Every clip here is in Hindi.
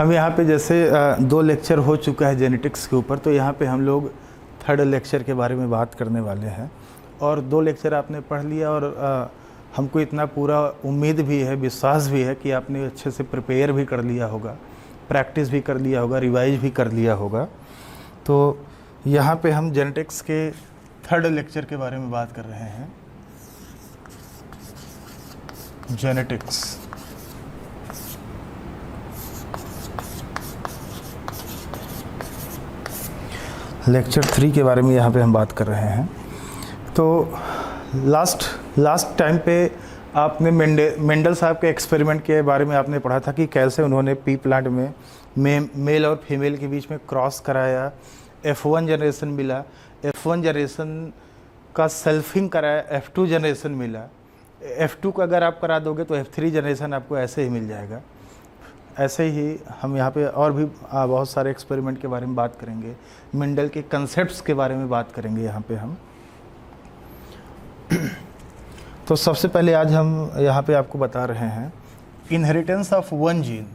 हम यहाँ पे जैसे 2 लेक्चर हो चुका है जेनेटिक्स के ऊपर, तो यहाँ पे हम लोग 3rd लेक्चर के बारे में बात करने वाले हैं। और 2 लेक्चर आपने पढ़ लिया और हमको इतना पूरा उम्मीद भी है, विश्वास भी है कि आपने अच्छे से प्रिपेयर भी कर लिया होगा, प्रैक्टिस भी कर लिया होगा, रिवाइज भी कर लिया होगा। तो यहाँ पे हम जेनेटिक्स के 3rd लेक्चर के बारे में बात कर रहे हैं। जेनेटिक्स लेक्चर 3 के बारे में यहाँ पे हम बात कर रहे हैं। तो लास्ट टाइम पे आपने मेंडल साहब के एक्सपेरिमेंट के बारे में आपने पढ़ा था कि कैसे उन्होंने पी प्लांट में मेल और फीमेल के बीच में क्रॉस कराया, F1 जनरेशन मिला, F1 जनरेशन का सेल्फिंग कराया, F2 जनरेशन मिला, F2 का अगर आप करा दोगे तो F3 जनरेशन आपको ऐसे ही मिल जाएगा। ऐसे ही हम यहाँ पे और भी बहुत सारे एक्सपेरिमेंट के बारे में बात करेंगे, मेंडल के कंसेप्ट्स के बारे में बात करेंगे यहाँ पे हम। तो सबसे पहले आज हम यहाँ पे आपको बता रहे हैं inheritance of one gene.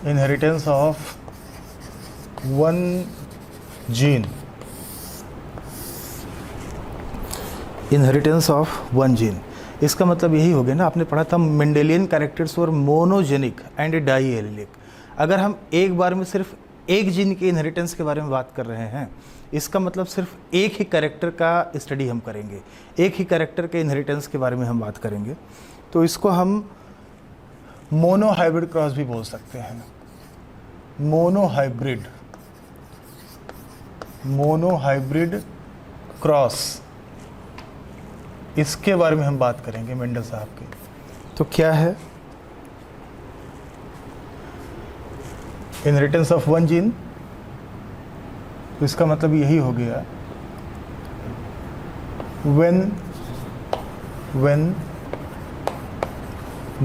Inheritance of one gene. Inheritance of one gene, इसका मतलब यही हो गया ना, आपने पढ़ा था मेंडेलियन कैरेक्टर्स और मोनोजेनिक एंड डाईएलिलिक। अगर हम एक बार में सिर्फ एक जीन के इनहेरिटेंस के बारे में बात कर रहे हैं, इसका मतलब सिर्फ एक ही कैरेक्टर का स्टडी हम करेंगे, एक ही कैरेक्टर के इनहेरिटेंस के बारे में हम बात करेंगे। तो इसको हम मोनोहाइब्रिड क्रॉस भी बोल सकते हैं। मोनोहाइब्रिड क्रॉस, इसके बारे में हम बात करेंगे मेंडल साहब के। तो क्या है इनहेरिटेंस ऑफ वन जीन? तो इसका मतलब यही हो गया when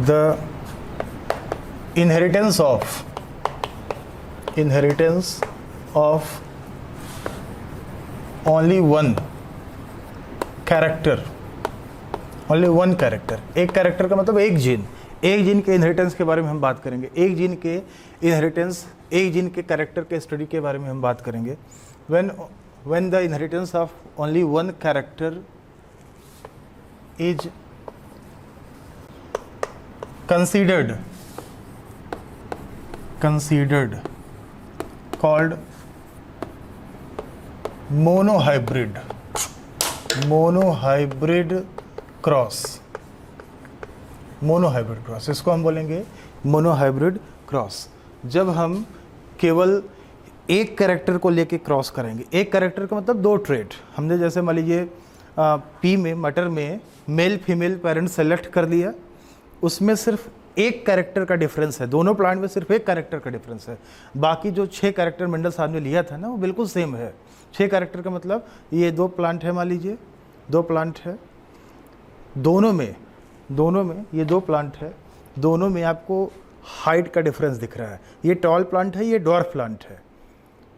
the inheritance of only one character, एक कैरेक्टर का मतलब एक जीन के इनहेरिटेंस के बारे में हम बात करेंगे। एक जीन के इनहेरिटेंस, एक जीन के कैरेक्टर के स्टडी के बारे में हम बात करेंगे। when the inheritance of only one character is considered called monohybrid cross. इसको हम बोलेंगे मोनोहाइब्रिड क्रॉस। जब हम केवल एक कैरेक्टर को लेके क्रॉस करेंगे, एक कैरेक्टर का मतलब 2 ट्रेट, हमने जैसे मान लीजिए पी में, मटर में मेल फीमेल पेरेंट सेलेक्ट कर लिया, उसमें सिर्फ एक कैरेक्टर का डिफरेंस है, दोनों प्लांट में सिर्फ एक कैरेक्टर का डिफरेंस है। बाकी जो 6 कैरेक्टर मेंडल साहब ने लिया था ना, वो बिल्कुल सेम है। 6 कैरेक्टर का मतलब ये 2 प्लांट है, मान लीजिए 2 प्लांट है, दोनों में ये 2 प्लांट है, दोनों में आपको हाइट का डिफरेंस दिख रहा है। ये टॉल प्लांट है, ये डॉर्फ प्लांट है,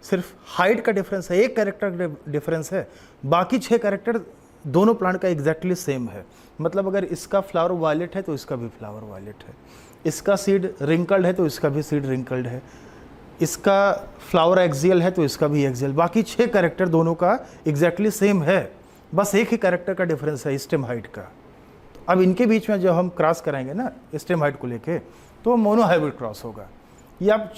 सिर्फ हाइट का डिफरेंस है, एक कैरेक्टर का डिफरेंस है। बाकी 6 कैरेक्टर दोनों प्लांट का एग्जैक्टली सेम है। मतलब अगर इसका फ्लावर वायलेट है तो इसका भी फ्लावर वायलेट है, इसका सीड रिंकल्ड है तो इसका भी सीड रिंकल्ड है, इसका फ्लावर एक्सियल है तो इसका भी एक्सियल। बाकी 6 कैरेक्टर दोनों का एग्जैक्टली सेम है, बस एक ही कैरेक्टर का डिफरेंस है स्टेम हाइट का। अब इनके बीच में जब हम क्रॉस कराएंगे ना स्टेम हाइट को लेके, तो मोनोहाइब्रिड क्रॉस होगा। या आप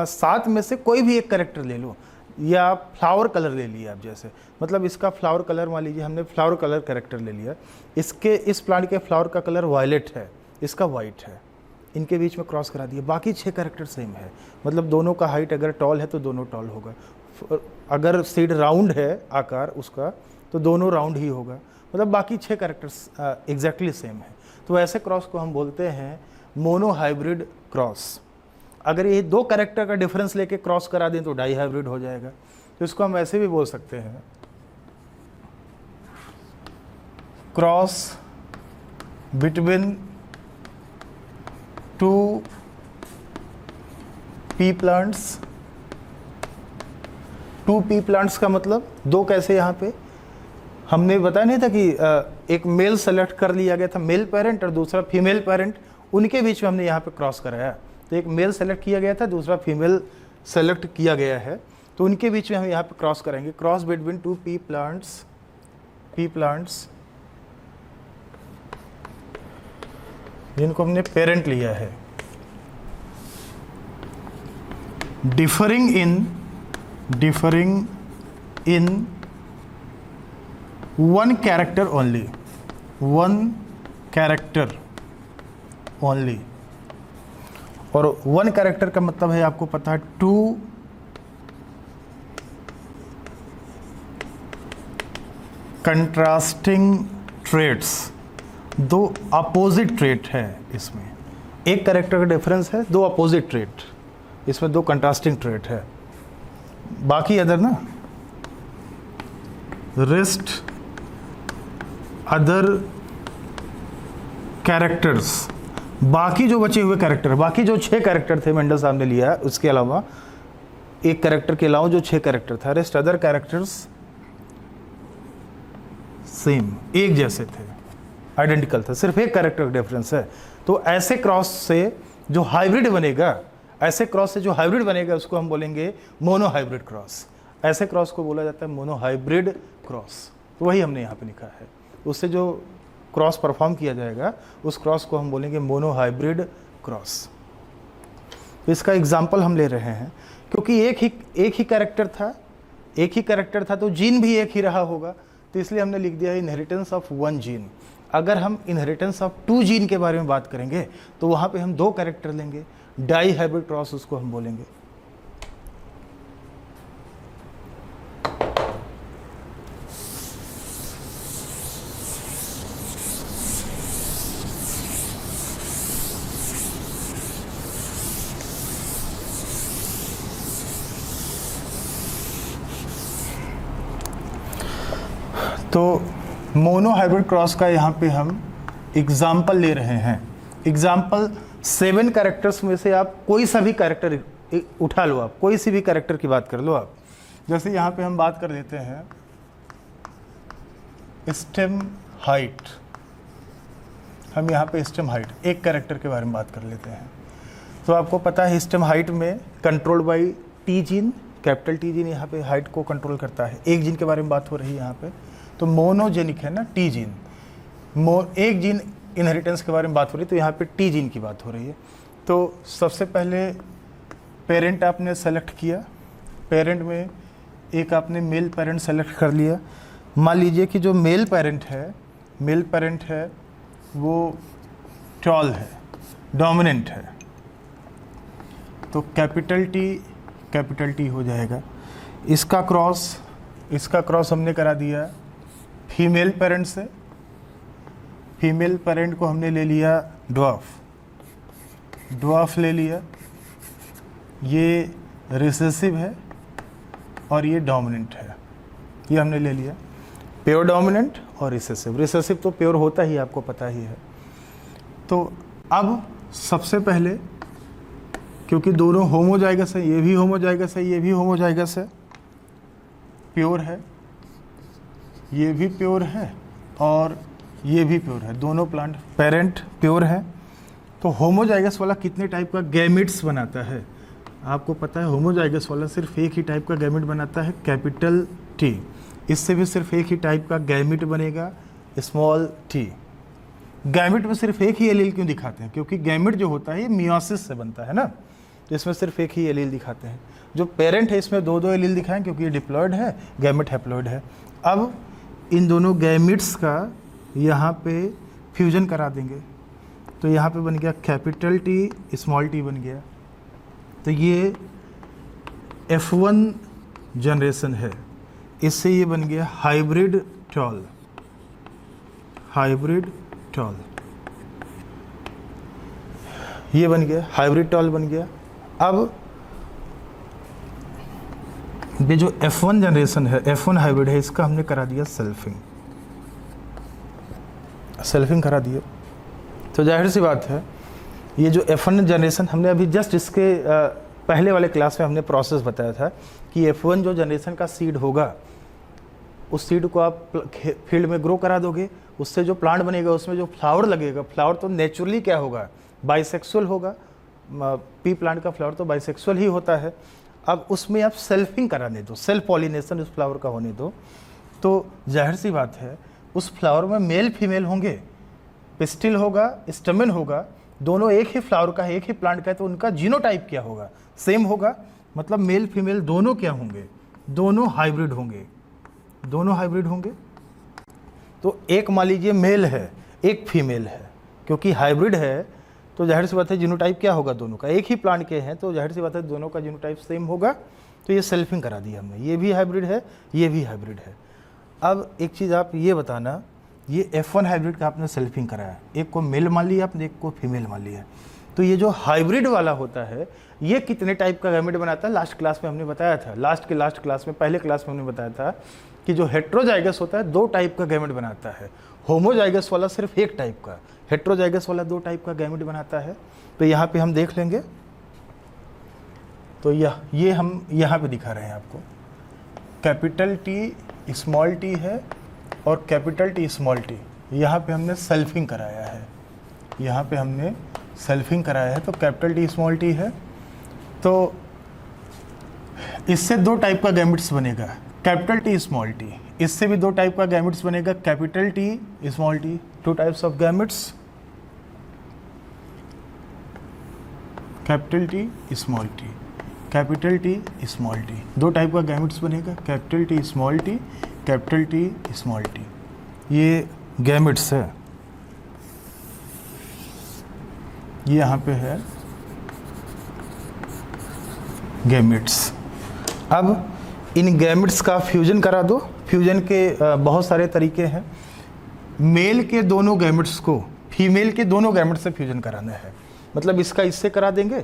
7 में से कोई भी एक कैरेक्टर ले लो, या फ्लावर कलर ले लिया आप, जैसे मतलब इसका फ्लावर कलर मान लीजिए हमने फ्लावर कलर कैरेक्टर ले लिया, इस प्लांट के फ्लावर का कलर वायलेट है, इसका वाइट है, इनके बीच में क्रॉस करा दिया, बाकी 6 कैरेक्टर सेम है। मतलब दोनों का हाइट अगर टॉल है तो दोनों टॉल होगा, अगर सीड राउंड है आकार उसका तो दोनों राउंड ही होगा। मतलब बाकी 6 कैरेक्टर्स एग्जैक्टली सेम है। तो ऐसे क्रॉस को हम बोलते हैं मोनोहाइब्रिड क्रॉस। अगर ये 2 कैरेक्टर का डिफरेंस लेके क्रॉस करा दें तो डाई हाइब्रिड हो जाएगा। तो इसको हम ऐसे भी बोल सकते हैं cross between 2 P plants. 2 P plants का मतलब 2 कैसे, यहाँ पे हमने बताया नहीं था कि एक मेल सेलेक्ट कर लिया गया था, मेल पेरेंट, और दूसरा फीमेल पेरेंट, उनके बीच में हमने यहाँ पे क्रॉस कराया। तो एक मेल सेलेक्ट किया गया था, दूसरा फीमेल सेलेक्ट किया गया है, तो उनके बीच में हम यहाँ पे क्रॉस करेंगे। Cross between two P plants जिनको हमने पेरेंट लिया है, differing in one character only, और वन कैरेक्टर का मतलब है आपको पता है टू कंट्रास्टिंग ट्रेट्स, दो अपोजिट ट्रेट है इसमें, एक कैरेक्टर का डिफरेंस है, दो अपोजिट ट्रेट, इसमें दो कंट्रास्टिंग ट्रेट है। बाकी अदर ना, रेस्ट अदर कैरेक्टर्स, बाकी जो बचे हुए कैरेक्टर, बाकी जो 6 कैरेक्टर थे मेंडल साहब ने लिया है, उसके अलावा एक कैरेक्टर के अलावा जो 6 कैरेक्टर था, रेस्ट अदर कैरेक्टर्स सेम, एक जैसे थे, आइडेंटिकल था, सिर्फ एक कैरेक्टर का डिफरेंस है। तो ऐसे क्रॉस से जो हाइब्रिड बनेगा, उसको हम बोलेंगे मोनो हाइब्रिड क्रॉस। ऐसे क्रॉस को बोला जाता है मोनो हाइब्रिड क्रॉस। तो वही हमने यहाँ पे लिखा है। उससे जो क्रॉस परफॉर्म किया जाएगा उस क्रॉस को हम बोलेंगे मोनो हाइब्रिड क्रॉस। तो इसका एग्जाम्पल हम ले रहे हैं, क्योंकि एक ही कैरेक्टर था तो जीन भी एक ही रहा होगा, तो इसलिए हमने लिख दिया है इनहेरिटेंस ऑफ 1 जीन। अगर हम इनहेरिटेंस ऑफ 2 जीन के बारे में बात करेंगे तो वहाँ पे हम 2 कैरेक्टर लेंगे, डाई हाइब्रिड क्रॉस उसको हम बोलेंगे। तो मोनो हाइब्रिड क्रॉस का यहाँ पे हम एग्जाम्पल ले रहे हैं। एग्जाम्पल 7 कैरेक्टर्स में से आप कोई सा भी कैरेक्टर उठा लो, आप कोई सी भी कैरेक्टर की बात कर लो आप। जैसे यहाँ पे हम बात कर लेते हैं स्टेम हाइट, हम यहाँ पे स्टेम हाइट एक कैरेक्टर के बारे में बात कर लेते हैं। तो आपको पता है स्टेम हाइट में controlled by T gene, capital T gene यहाँ पे हाइट को कंट्रोल करता है। एक जीन के बारे में बात हो रही है यहाँ पे, तो मोनोजेनिक है ना टी जीन, एक जीन इनहेरिटेंस के बारे में बात हो रही है, तो यहाँ पे टी जीन की बात हो रही है। तो सबसे पहले पेरेंट आपने सेलेक्ट किया, पेरेंट में एक आपने मेल पेरेंट सेलेक्ट कर लिया। मान लीजिए कि जो मेल पेरेंट है वो टॉल है, डोमिनेंट है, तो कैपिटल टी हो जाएगा। इसका क्रॉस हमने करा दिया फीमेल पेरेंट से, फीमेल पेरेंट को हमने ले लिया ड्वार्फ ले लिया, ये रिसेसिव है और ये डोमिनेंट है, ये हमने ले लिया। प्योर डोमिनेंट और रिसेसिव तो प्योर होता ही, आपको पता ही है। तो अब सबसे पहले, क्योंकि दोनों होमोजाइगस है, ये भी होमोजाइगस है, ये भी होमोजाइगस है, प्योर है, ये भी प्योर है और ये भी प्योर है, दोनों प्लांट पेरेंट प्योर है। तो होमोजाइगस वाला कितने टाइप का गैमिट्स बनाता है आपको पता है? होमोजाइगस वाला सिर्फ एक ही टाइप का गैमिट बनाता है, कैपिटल टी। इससे भी सिर्फ एक ही टाइप का गैमिट बनेगा, स्मॉल टी। गैमिट में सिर्फ एक ही एलील क्यों दिखाते हैं? क्योंकि गैमिट जो होता है ये मियोसिस से बनता है ना, तो इसमें सिर्फ एक ही एलील दिखाते हैं। जो पेरेंट है इसमें दो एलील दिखाएं क्योंकि ये डिप्लॉयड है, गैमिट हैप्लॉयड है। अब इन दोनों गैमिट्स का यहाँ पे फ्यूजन करा देंगे, तो यहाँ पे बन गया कैपिटल टी, स्मॉल टी बन गया। तो ये F1 जनरेशन है, इससे ये बन गया हाइब्रिड टॉल, ये बन गया हाइब्रिड टॉल बन गया। अब ये जो F1 जनरेशन है, F1 हाइब्रिड है, इसका हमने करा दिया सेल्फिंग करा दिया। तो जाहिर सी बात है ये जो F1 जनरेशन, हमने अभी जस्ट इसके पहले वाले क्लास में हमने प्रोसेस बताया था कि F1 जो जनरेशन का सीड होगा उस सीड को आप फील्ड में ग्रो करा दोगे, उससे जो प्लांट बनेगा उसमें जो फ्लावर लगेगा, फ्लावर तो नेचुरली क्या होगा, बाइसेक्सुअल होगा। पी प्लांट का फ्लावर तो बाइसेक्सुअल ही होता है। अब उसमें आप सेल्फिंग कराने दो, सेल्फ पॉलिनेशन उस फ्लावर का होने दो, तो जाहिर सी बात है उस फ्लावर में मेल फीमेल होंगे, पिस्टिल होगा, स्टमेन होगा, दोनों एक ही फ्लावर का है, एक ही प्लांट का है, तो उनका जीनोटाइप क्या होगा, सेम होगा। मतलब मेल फीमेल दोनों क्या होंगे, दोनों हाइब्रिड होंगे, दोनों हाइब्रिड होंगे। तो एक मान लीजिए मेल है, एक फीमेल है, क्योंकि हाइब्रिड है तो जाहिर सी बात है जीनोटाइप क्या होगा दोनों का, एक ही प्लांट के हैं तो जाहिर सी बात है दोनों का जीनोटाइप सेम होगा। तो ये सेल्फिंग करा दिया हमने, ये भी हाइब्रिड है, ये भी हाइब्रिड है। अब एक चीज़ आप ये बताना, ये F1 हाइब्रिड का आपने सेल्फिंग कराया, एक को मेल मान लिया आपने, एक को फीमेल मान लिया। तो ये जो हाइब्रिड वाला होता है ये कितने टाइप का गैमेट बनाता है, लास्ट क्लास में हमने बताया था, लास्ट क्लास में, पहले क्लास में हमने बताया था कि जो हेट्रोजाइगस होता है 2 टाइप का गैमेट बनाता है, होमोजाइगस वाला सिर्फ 1 टाइप का, हेट्रोजाइगस वाला 2 टाइप का गैमेट बनाता है। तो यहाँ पे हम देख लेंगे, तो ये हम यहाँ पे दिखा रहे हैं आपको, कैपिटल T स्मॉल t है और कैपिटल T स्मॉल t, यहाँ पे हमने सेल्फिंग कराया है, यहाँ पे हमने सेल्फिंग कराया है। तो कैपिटल T स्मॉल t है, तो इससे 2 टाइप का गैमेट्स बनेगा, कैपिटल T स्मॉल t, इससे भी 2 टाइप का गैमेट्स बनेगा, capital T small t, 2 types of gametes, capital T small t, capital T small t, 2 type का गैमेट्स बनेगा, capital T small t, capital T small t, ये गैमेट्स है, ये यहाँ पे है गैमेट्स। अब इन गैमेट्स का फ्यूजन करा दो, फ्यूजन के बहुत सारे तरीके हैं। मेल के दोनों गैमेट्स को फीमेल के दोनों गैमेट्स से फ्यूजन कराना है, मतलब इसका इससे करा देंगे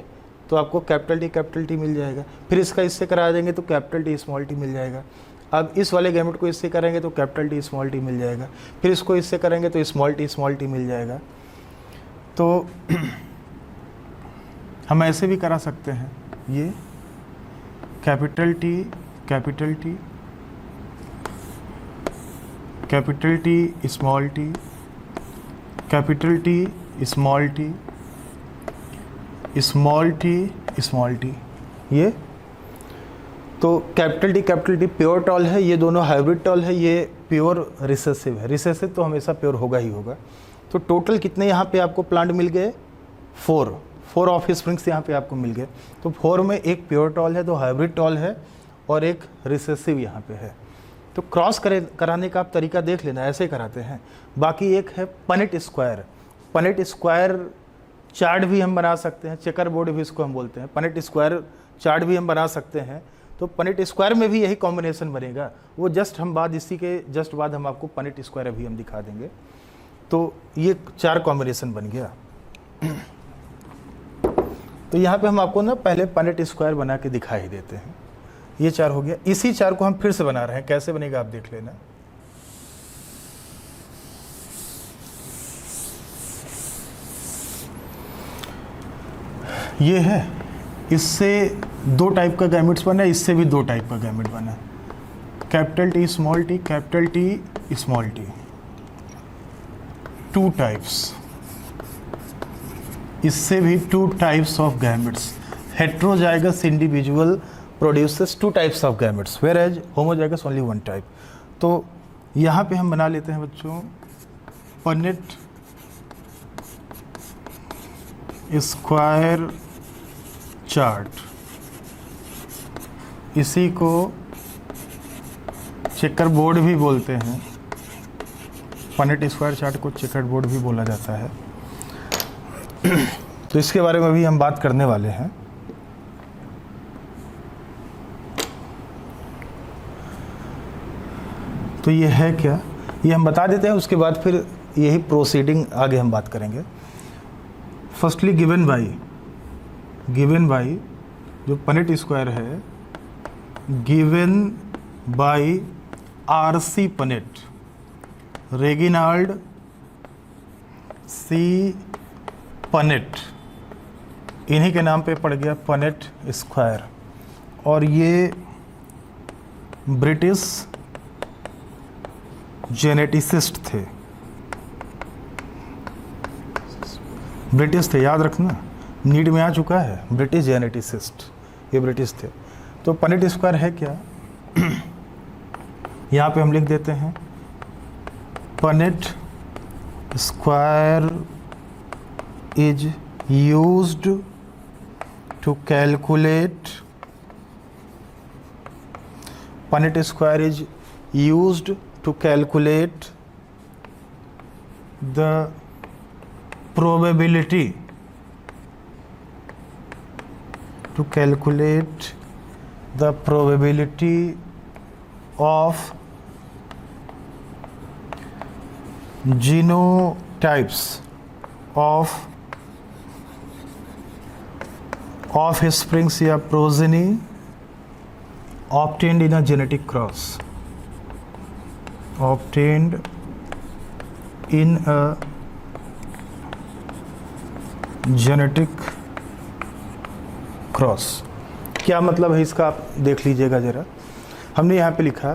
तो आपको कैपिटल टी मिल जाएगा, फिर इसका इससे करा देंगे तो कैपिटल T स्मॉल t मिल जाएगा। अब इस वाले गैमेट को इससे करेंगे तो कैपिटल T स्मॉल t मिल जाएगा, फिर इसको इससे करेंगे तो स्मॉल t मिल जाएगा। तो हम ऐसे भी करा सकते हैं, ये capital T capital T capital T small t, capital T small t, small t, ये तो कैपिटल T प्योर टॉल है, ये दोनों हाइब्रिड टॉल है, ये प्योर रिसेसिव है, रिसेसिव तो हमेशा प्योर होगा ही होगा। तो टोटल कितने यहाँ पे आपको प्लांट मिल गए, 4 ऑफ स्प्रिंग्स यहाँ पे आपको मिल गए। तो 4 में एक प्योर टॉल है, 2 हाइब्रिड टॉल है और एक रिसेसिव यहाँ पे है। तो क्रॉस कराने का आप तरीका देख लेना, ऐसे कराते हैं। बाकी एक है Punnett square, Punnett square chart भी हम बना सकते हैं, चेकर बोर्ड भी इसको हम बोलते हैं, पनेट स्क्वायर चार्ट भी हम बना सकते हैं। तो पनेट स्क्वायर में भी यही कॉम्बिनेशन बनेगा, वो जस्ट हम बाद इसी के जस्ट बाद हम आपको पनेट स्क्वायर अभी हम दिखा देंगे। तो ये 4 कॉम्बिनेशन बन गया। तो यहाँ पे हम आपको ना पहले पनेट स्क्वायर बना के दिखा ही देते हैं, ये 4 हो गया। इसी 4 को हम फिर से बना रहे हैं, कैसे बनेगा आप देख लेना। ये है, इससे 2 टाइप का गैमेट्स बना, इससे भी 2 टाइप का गैमेट बना, capital T small t, capital T small t, 2 types, इससे भी 2 types of gametes. Heterozygous individual produces 2 types of gametes, whereas homozygous only 1 type. तो यहाँ पे हम बना लेते हैं बच्चों पनेट स्क्वायर चार्ट, इसी को चेकर बोर्ड भी बोलते हैं, पनेट स्क्वायर चार्ट को चेकर बोर्ड भी बोला जाता है। तो इसके बारे में भी हम बात करने वाले हैं। तो ये है क्या, ये हम बता देते हैं, उसके बाद फिर यही प्रोसीडिंग आगे हम बात करेंगे। फर्स्टली गिवन बाय जो पनेट स्क्वायर है, given by RC Punnett, Reginald C Punnett, इन्हीं के नाम पे पड़ गया पनेट स्क्वायर। और ये ब्रिटिश जेनेटिसिस्ट थे, ब्रिटिश थे, याद रखना, नीड में आ चुका है, ब्रिटिश जेनेटिसिस्ट, ये ब्रिटिश थे। तो पनेट स्क्वायर है क्या, यहाँ पे हम लिख देते हैं Punnett square is used to calculate, Punnett square is used to calculate the probability, to calculate the probability of genotypes of offsprings या progeny obtained in a genetic cross, obtained in a genetic cross. क्या मतलब है इसका, आप देख लीजिएगा ज़रा। हमने यहाँ पे लिखा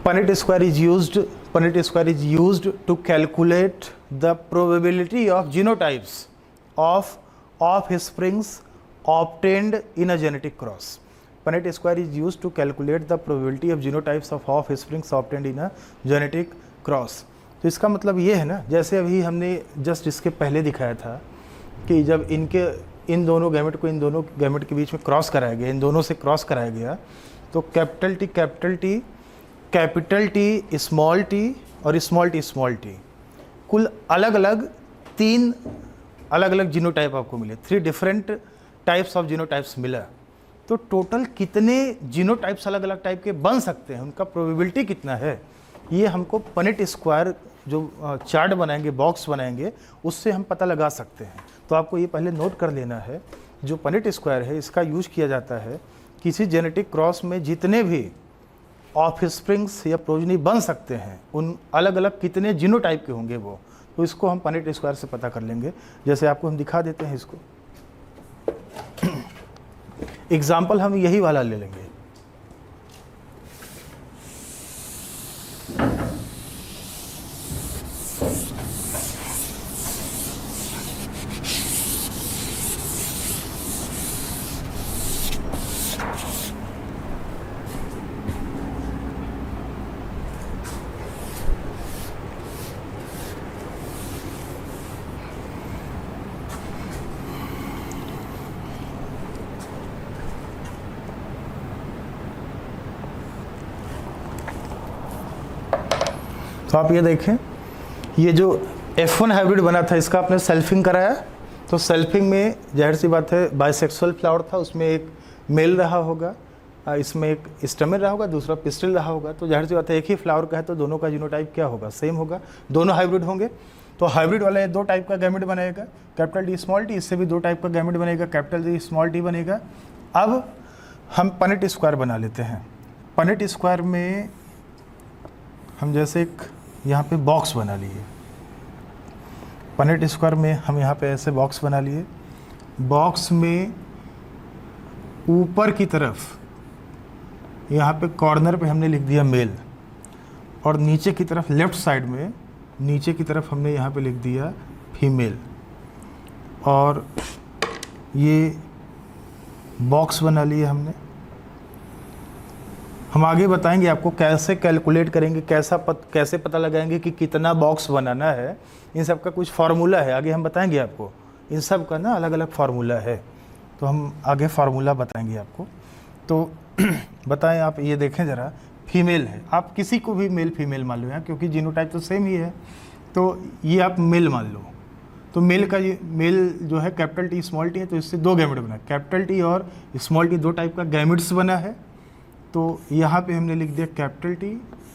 Punnett square is used, Punnett square is used to calculate the probability of genotypes of springs obtained in a genetic cross. Punnett square is used to calculate the probability of genotypes of springs obtained in a genetic cross. तो इसका मतलब ये है ना, जैसे अभी हमने जस्ट इसके पहले दिखाया था कि जब इन दोनों गैमेट को इन दोनों गैमेट के बीच में क्रॉस कराया गया, इन दोनों से क्रॉस कराया गया, तो कैपिटल टी स्मॉल टी और स्मॉल टी कुल अलग अलग 3 अलग अलग जीनोटाइप आपको मिले, 3 डिफरेंट टाइप्स ऑफ जीनोटाइप्स मिला। तो टोटल कितने जीनोटाइप्स अलग अलग टाइप के बन सकते हैं, उनका प्रोबेबिलिटी कितना है, ये हमको पनेट स्क्वायर जो चार्ट बनाएंगे, बॉक्स बनाएंगे, उससे हम पता लगा सकते हैं। तो आपको ये पहले नोट कर लेना है, जो पनेट स्क्वायर है इसका यूज किया जाता है किसी जेनेटिक क्रॉस में जितने भी ऑफस्प्रिंग्स या प्रोजनी बन सकते हैं, उन अलग अलग कितने जीनोटाइप के होंगे वो, तो इसको हम पनेट स्क्वायर से पता कर लेंगे। जैसे आपको हम दिखा देते हैं इसको, एग्जाम्पल हम यही वाला ले लेंगे। तो आप ये देखें, ये जो F1 हाइब्रिड बना था इसका आपने सेल्फिंग कराया, तो सेल्फिंग में जाहिर सी बात है बाइसेक्सुअल फ्लावर था, उसमें एक मेल रहा होगा, इसमें एक स्टेमेन रहा होगा, दूसरा पिस्टिल रहा होगा। तो जाहिर सी बात है एक ही फ्लावर का है तो दोनों का जीनोटाइप क्या होगा, सेम होगा, दोनों हाइब्रिड होंगे। तो हाइब्रिड वाला 2 टाइप का गैमेट बनेगा, कैपिटल डी स्मॉल टी, इससे भी 2 टाइप का गैमेट बनेगा, कैपिटल डी स्मॉल टी बनेगा। अब हम पनेट स्क्वायर बना लेते हैं। पनेट स्क्वायर में हम जैसे एक यहाँ पे बॉक्स बना लिए, पनेट स्क्वायर में हम यहाँ पे ऐसे बॉक्स बना लिए। बॉक्स में ऊपर की तरफ यहाँ पे कॉर्नर पे हमने लिख दिया मेल, और नीचे की तरफ लेफ़्ट साइड में नीचे की तरफ हमने यहाँ पे लिख दिया फीमेल। और ये बॉक्स बना लिया हमने। हम आगे बताएंगे आपको कैसे कैलकुलेट करेंगे, कैसे पता लगाएंगे कि कितना बॉक्स बनाना है। इन सब का कुछ फार्मूला है, आगे हम बताएंगे आपको। इन सब का ना अलग अलग फार्मूला है, तो हम आगे फार्मूला बताएंगे आपको। तो बताएं आप, ये देखें ज़रा, फीमेल है, आप किसी को भी मेल फीमेल मान लो यहाँ, क्योंकि जीनोटाइप तो सेम ही है। तो ये आप मेल मान लो, तो मेल का ये मेल जो है कैपिटल टी स्मॉल टी है, तो इससे 2 गैमेट बना, कैपिटल टी और स्मॉल टी 2 टाइप का गैमेट्स बना है। तो यहाँ पे हमने लिख दिया कैपिटल टी,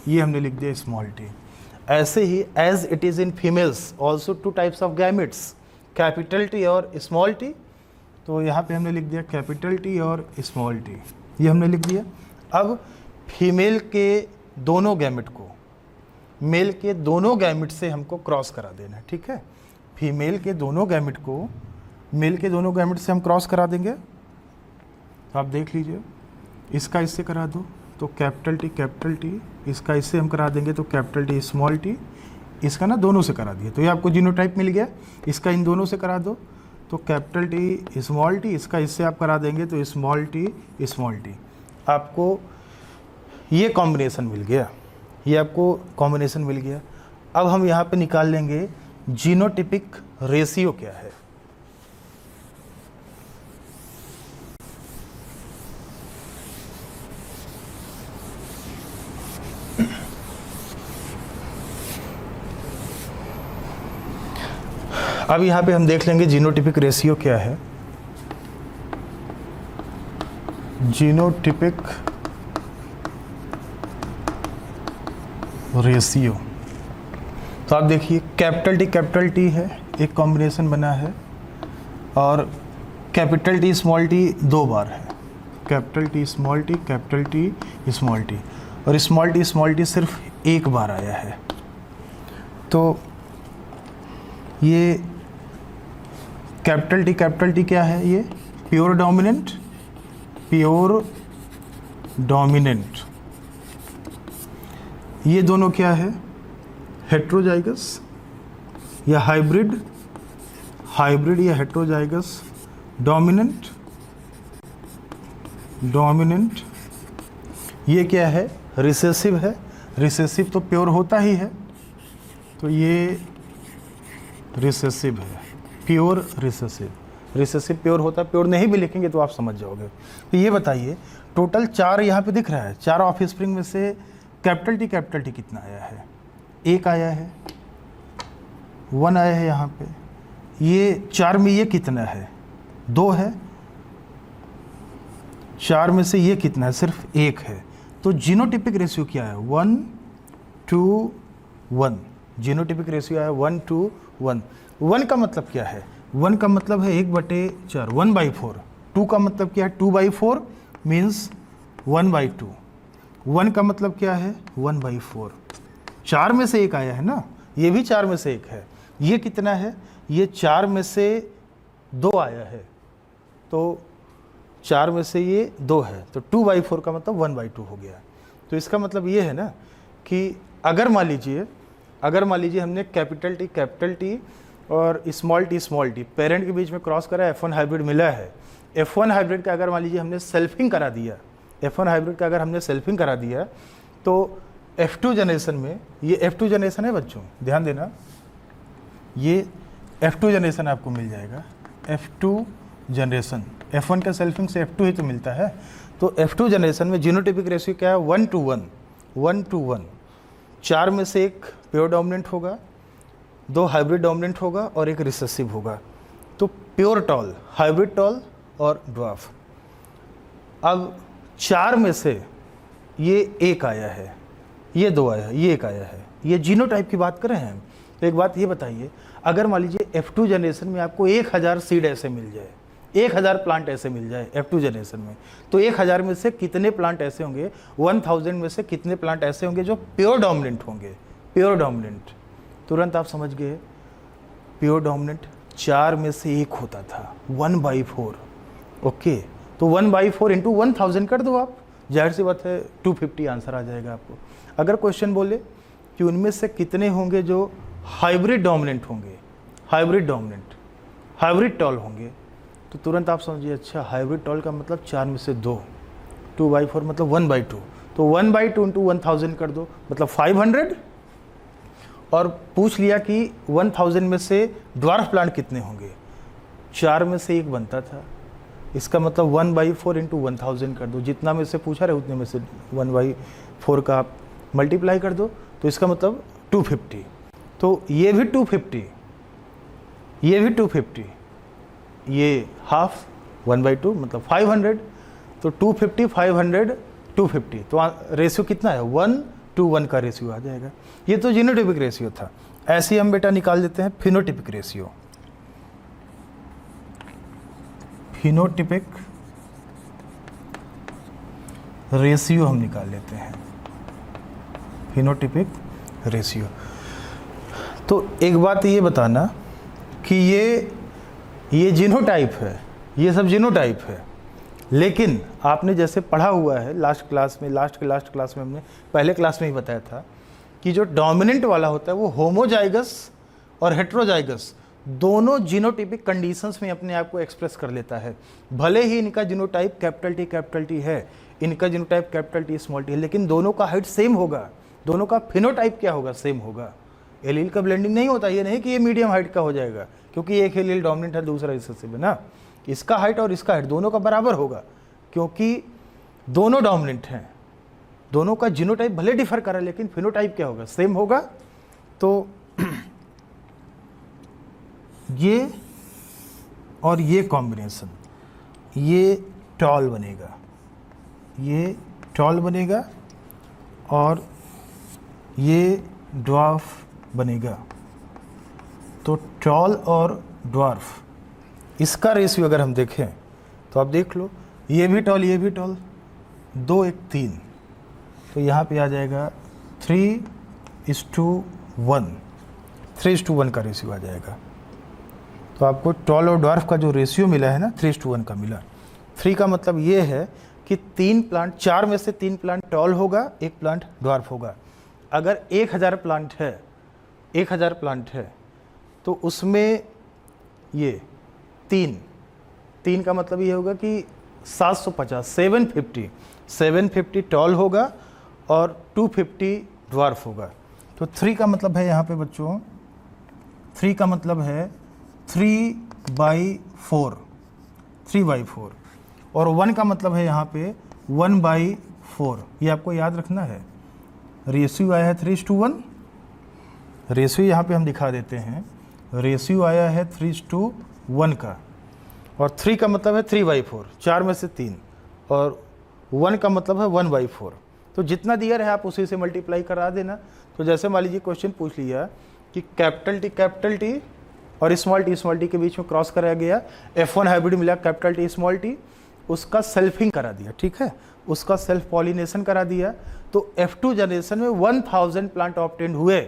ये हमने लिख दिया स्मॉल टी। ऐसे ही as it is in females also 2 types of gametes, capital T और स्मॉल टी। तो यहाँ पे हमने लिख दिया कैपिटल टी और स्मॉल टी, ये हमने लिख दिया। अब फीमेल के दोनों गैमेट को मेल के दोनों गैमेट से हमको क्रॉस करा देना है, ठीक है। फीमेल के दोनों गैमेट को मेल के दोनों गैमेट से हम क्रॉस करा देंगे। तो आप देख लीजिए, इसका इससे करा दो तो कैपिटल टी इसका इससे हम करा देंगे तो कैपिटल टी स्मॉल टी, इसका ना दोनों से करा दिए तो ये आपको जीनोटाइप मिल गया। इसका इन दोनों से करा दो तो कैपिटल टी स्मॉल टी, इसका इससे आप करा देंगे तो स्मॉल टी, आपको ये कॉम्बिनेशन मिल गया, ये आपको कॉम्बिनेशन मिल गया। अब हम यहाँ पे निकाल लेंगे जीनोटिपिक रेशियो क्या है। अब यहाँ पे हम देख लेंगे जीनोटिपिक रेशियो क्या है। जीनोटिपिक रेशियो तो आप देखिए कैपिटल टी है, एक कॉम्बिनेशन बना है, और कैपिटल टी स्मॉल टी दो बार है, कैपिटल टी स्मॉल टी, और स्मॉल टी सिर्फ एक बार आया है। तो ये कैपिटल टी क्या है, ये प्योर डोमिनेंट, ये दोनों क्या है, हेट्रोजाइगस या हाइब्रिड या हेट्रोजाइगस, डोमिनेंट, ये क्या है, रिसेसिव है। रिसेसिव तो प्योर होता ही है, तो ये रिसेसिव है, प्योर रिसेसिव प्योर होता है। प्योर नहीं भी लिखेंगे तो आप समझ जाओगे। तो ये बताइए टोटल 4 यहाँ पे दिख रहा है, 4 ऑफ स्प्रिंग में से कैपिटल टी कितना आया है, 1 आया है, 1 आया है यहाँ पे। ये 4 में ये कितना है, 2 है, 4 में से ये कितना है, सिर्फ 1 है। तो जीनोटिपिक रेशियो क्या है, 1 to 1। जीनोटिपिक रेशियो है 1 to 1। 1 का मतलब क्या है, 1 का मतलब है 1/4, 1/4। 2 का मतलब क्या है, 2/4 मीन्स 1/2। 1 का मतलब क्या है, 1/4। 4 में से 1 आया है ना, ये भी 4 में से 1 है। ये कितना है, ये 4 में से 2 आया है, तो 4 में से ये 2 है, तो 2/4 का मतलब 1/2 हो गया। तो इसका मतलब ये है ना कि अगर मान लीजिए हमने कैपिटल टी और स्मॉल टी पेरेंट के बीच में क्रॉस करा, F1 हाइब्रिड मिला है। F1 हाइब्रिड का अगर मान लीजिए हमने सेल्फिंग करा दिया, तो F2 जनरेशन में, ये F2 जनरेशन है बच्चों, ध्यान देना, ये F2 जनरेशन आपको मिल जाएगा। F2 जनरेशन, F1 का सेल्फिंग से F2 ही तो मिलता है। तो F2 जनरेशन में जीनोटिपिक रेशियो क्या है, 1 to 1। 4 में से 1 प्योर डोमिनेंट होगा, 2 हाइब्रिड डोमिनेंट होगा और 1 रिसेसिव होगा। तो प्योर टॉल, हाइब्रिड टॉल और ड्वार्फ। अब 4 में से ये 1 आया है, ये 2 आया है, ये 1 आया है, ये जीनोटाइप की बात कर रहे हैं। तो एक बात ये बताइए, अगर मान लीजिए F2 जनरेशन में आपको 1000 सीड ऐसे मिल जाए, 1000 प्लांट ऐसे मिल जाए F2 जनरेशन में, तो 1000 में से कितने प्लांट ऐसे होंगे, 1000 में से कितने प्लांट ऐसे होंगे जो प्योर डोमिनेंट होंगे, प्योर डोमिनेंट। तुरंत आप समझ गए, प्योर डोमिनेंट 4 में से 1 होता था, 1/4। ओके, तो 1/4 इंटू 1000 कर दो आप, जाहिर सी बात है 250 आंसर आ जाएगा आपको। अगर क्वेश्चन बोले कि उनमें से कितने होंगे जो हाइब्रिड डोमिनेंट होंगे, हाइब्रिड टॉल होंगे, तो तुरंत आप समझिए, अच्छा हाइब्रिड टॉल का मतलब 4 में से 2, 2/4 मतलब 1/2, तो 1/2 इंटू 1000 कर दो मतलब 500। और पूछ लिया कि 1000 में से ड्वार्फ प्लांट कितने होंगे, 4 में से 1 बनता था, इसका मतलब 1/4 इंटू 1000 कर दो, जितना में से पूछा रहे उतने में से 1/4 का आप मल्टीप्लाई कर दो, तो इसका मतलब 250। तो ये भी 250, ये भी 250, ये हाफ 1/2 मतलब 500, तो 250, 500, 250, तो रेशियो कितना है, 1 to 1 का रेशियो आ जाएगा। ये तो जीनोटिपिक रेशियो था। ऐसे ही हम बेटा निकाल देते हैं फिनोटिपिक रेशियो। फिनोटिपिक रेशियो हम निकाल लेते हैं, फिनोटिपिक रेशियो। तो एक बात ये बताना कि ये जीनोटाइप है, ये सब जीनोटाइप है। लेकिन आपने जैसे पढ़ा हुआ है लास्ट क्लास में हमने पहले क्लास में ही बताया था कि जो डोमिनेंट वाला होता है वो होमोजाइगस और हेट्रोजाइगस दोनों जीनोटाइपिक कंडीशंस में अपने आप को एक्सप्रेस कर लेता है। भले ही इनका जीनोटाइप कैपिटल टी है, इनका genotype capital T small T है, लेकिन दोनों का हाइट सेम होगा, दोनों का फिनोटाइप क्या होगा, सेम होगा। एलील का ब्लेंडिंग नहीं होता, ये नहीं कि ये मीडियम हाइट का हो जाएगा क्योंकि एक एलील डोमिनेंट है दूसरा रिसेसिव है ना, इसका हाइट और इसका हाइट दोनों का बराबर होगा क्योंकि दोनों डोमिनेंट हैं। दोनों का जीनोटाइप भले डिफर करा लेकिन फिनोटाइप क्या होगा, सेम होगा। तो ये और ये कॉम्बिनेशन, ये टॉल बनेगा, ये टॉल बनेगा और ये ड्वार्फ बनेगा। तो टॉल और ड्वार्फ इसका रेशियो अगर हम देखें तो आप देख लो, ये भी टॉल ये भी टॉल, 2 1 3, तो यहाँ पे आ जाएगा 3:1, 3:1 का रेशियो आ जाएगा। तो आपको टॉल और ड्वार्फ का जो रेशियो मिला है ना 3:1 का मिला। 3 का मतलब ये है कि 3 प्लांट, 4 में से 3 प्लांट टॉल होगा, 1 प्लांट ड्वार्फ होगा। अगर 1000 प्लांट है, 1000 प्लांट है तो उसमें ये 3 का मतलब ये होगा कि 750, 750 टॉल होगा और 250 ड्वार्फ होगा। तो 3 का मतलब है यहाँ पे बच्चों, 3 का मतलब है 3/4, 3/4, और 1 का मतलब है यहाँ पे 1/4। ये आपको याद रखना है। रेशियो आया है 3:1, रेशियो यहाँ पे हम दिखा देते हैं, रेशियो आया है 3:1 का, और 3 का मतलब है 3/4, 4 में से 3, और 1 का मतलब है 1/4। तो जितना दिया है आप उसी से मल्टीप्लाई करा देना। तो जैसे मान लीजिए क्वेश्चन पूछ लिया कि कैपिटल टी और स्मॉल टी के बीच में क्रॉस कराया गया, F1 हाइब्रिड मिला कैपिटल टी स्मॉल टी, उसका सेल्फिंग करा दिया, ठीक है, उसका सेल्फ पॉलिनेशन करा दिया। तो F2 जनरेशन में 1000 प्लांट ऑब्टेंड हुए।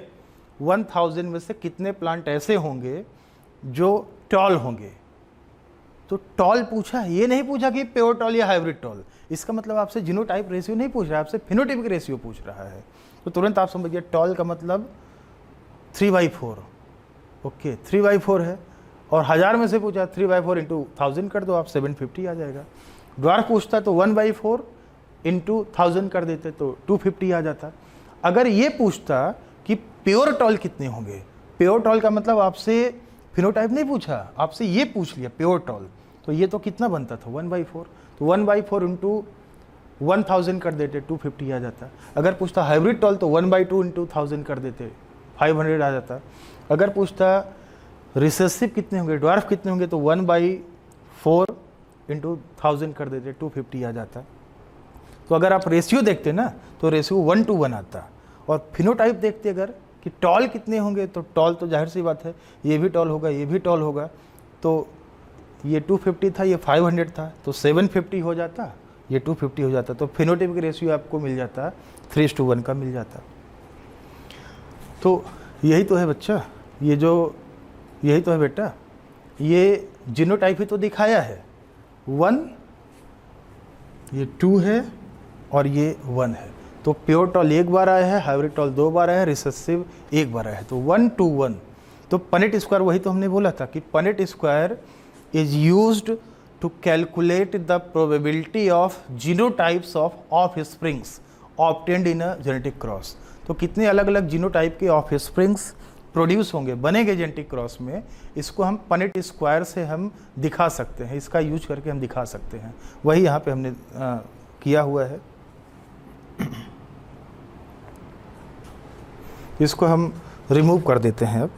1000 में से कितने प्लांट ऐसे होंगे जो टॉल होंगे? तो टॉल पूछा, ये नहीं पूछा कि प्योर टॉल या हाइब्रिड टॉल। इसका मतलब आपसे जीनोटाइप रेशियो नहीं पूछ रहा है, आपसे फिनोटाइपिक रेशियो पूछ रहा है। तो तुरंत आप समझिए टॉल का मतलब 3/4, ओके 3/4 है, और 1000 में से पूछा 3/4 इंटू 1000 कर दो आप, 750 आ जाएगा। ड्वार्फ पूछता तो 1/4 इंटू 1000 कर देते तो 250 आ जाता। अगर ये पूछता कि प्योर टॉल कितने होंगे, प्योर टॉल का मतलब आपसे फिनोटाइप नहीं पूछा, आपसे ये पूछ लिया प्योर टॉल, तो ये तो कितना बनता था 1/4, तो 1/4 इंटू 1000 कर देते 250 आ जाता। अगर पूछता हाइब्रिड टॉल तो 1/2 इंटू 1000 कर देते 500 आ जाता। अगर पूछता रिसेसिव कितने होंगे, ड्वार्फ कितने होंगे, तो 1/4 इंटू 1000 कर देते 250 आ जाता। तो अगर आप रेशियो देखते ना तो रेशियो 1:1 आता, और फिनोटाइप देखते अगर कि टॉल कितने होंगे, तो टॉल तो जाहिर सी बात है ये भी टॉल होगा ये भी टॉल होगा, तो ये 250 था ये 500 था, तो 750 हो जाता, ये 250 हो जाता, तो फिनोटाइपिक रेशियो आपको मिल जाता 3:1 का मिल जाता। तो यही तो है बच्चा, ये जो यही तो है बेटा, ये जीनोटाइप ही तो दिखाया है। 1, ये 2 है और ये 1 है। तो प्योर टॉल 1 बार आया है, हाइब्रिड टॉल 2 बार आया है, रिसेसिव 1 बार आया है, तो 1 to 1। तो पनेट स्क्वायर, वही तो हमने बोला था कि Punnett square is used to calculate the probability of genotypes of offsprings obtained in a genetic cross. तो कितने अलग अलग जीनोटाइप के ऑफस्प्रिंग्स प्रोड्यूस होंगे, बनेंगे जेनेटिक क्रॉस में, इसको हम पनेट स्क्वायर से हम दिखा सकते हैं, इसका यूज करके हम दिखा सकते हैं। वही यहाँ पे हमने किया हुआ है। इसको हम रिमूव कर देते हैं अब।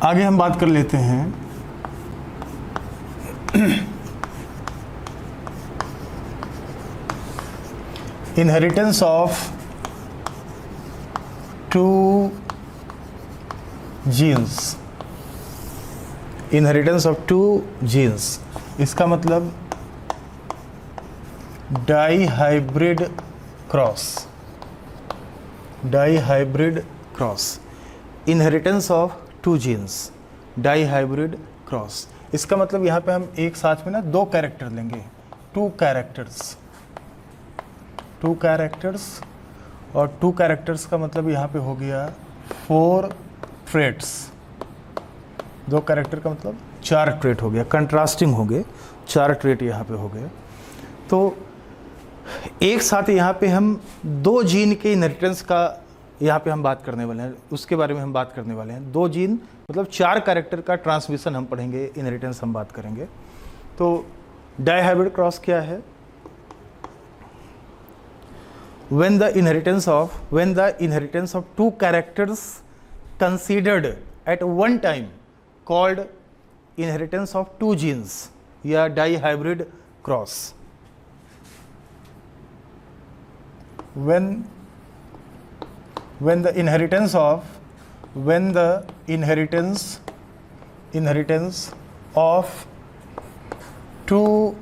आगे हम बात कर लेते हैं inheritance of two genes. Inheritance of two genes, इसका मतलब dihybrid cross. Dihybrid cross, inheritance of two genes, dihybrid cross. इसका मतलब यहाँ पे हम एक साथ में ना दो कैरेक्टर लेंगे, टू कैरेक्टर्स। टू कैरेक्टर्स, और टू कैरेक्टर्स का मतलब यहाँ पे हो गया 4 ट्रेट्स। दो कैरेक्टर का मतलब 4 ट्रेट हो गया, कंट्रास्टिंग हो गए, 4 ट्रेट यहाँ पे हो गए। तो एक साथ यहाँ पे हम दो जीन के इनहेरिटेंस का यहाँ पे हम बात करने वाले हैं, उसके बारे में हम बात करने वाले हैं। दो जीन मतलब 4 कैरेक्टर का ट्रांसमिशन हम पढ़ेंगे, इनहेरिटेंस हम बात करेंगे। तो डाईहाइब्रिड क्रॉस क्या है? when the inheritance of two characters considered at one time called inheritance of two genes या dihybrid cross। when the inheritance of two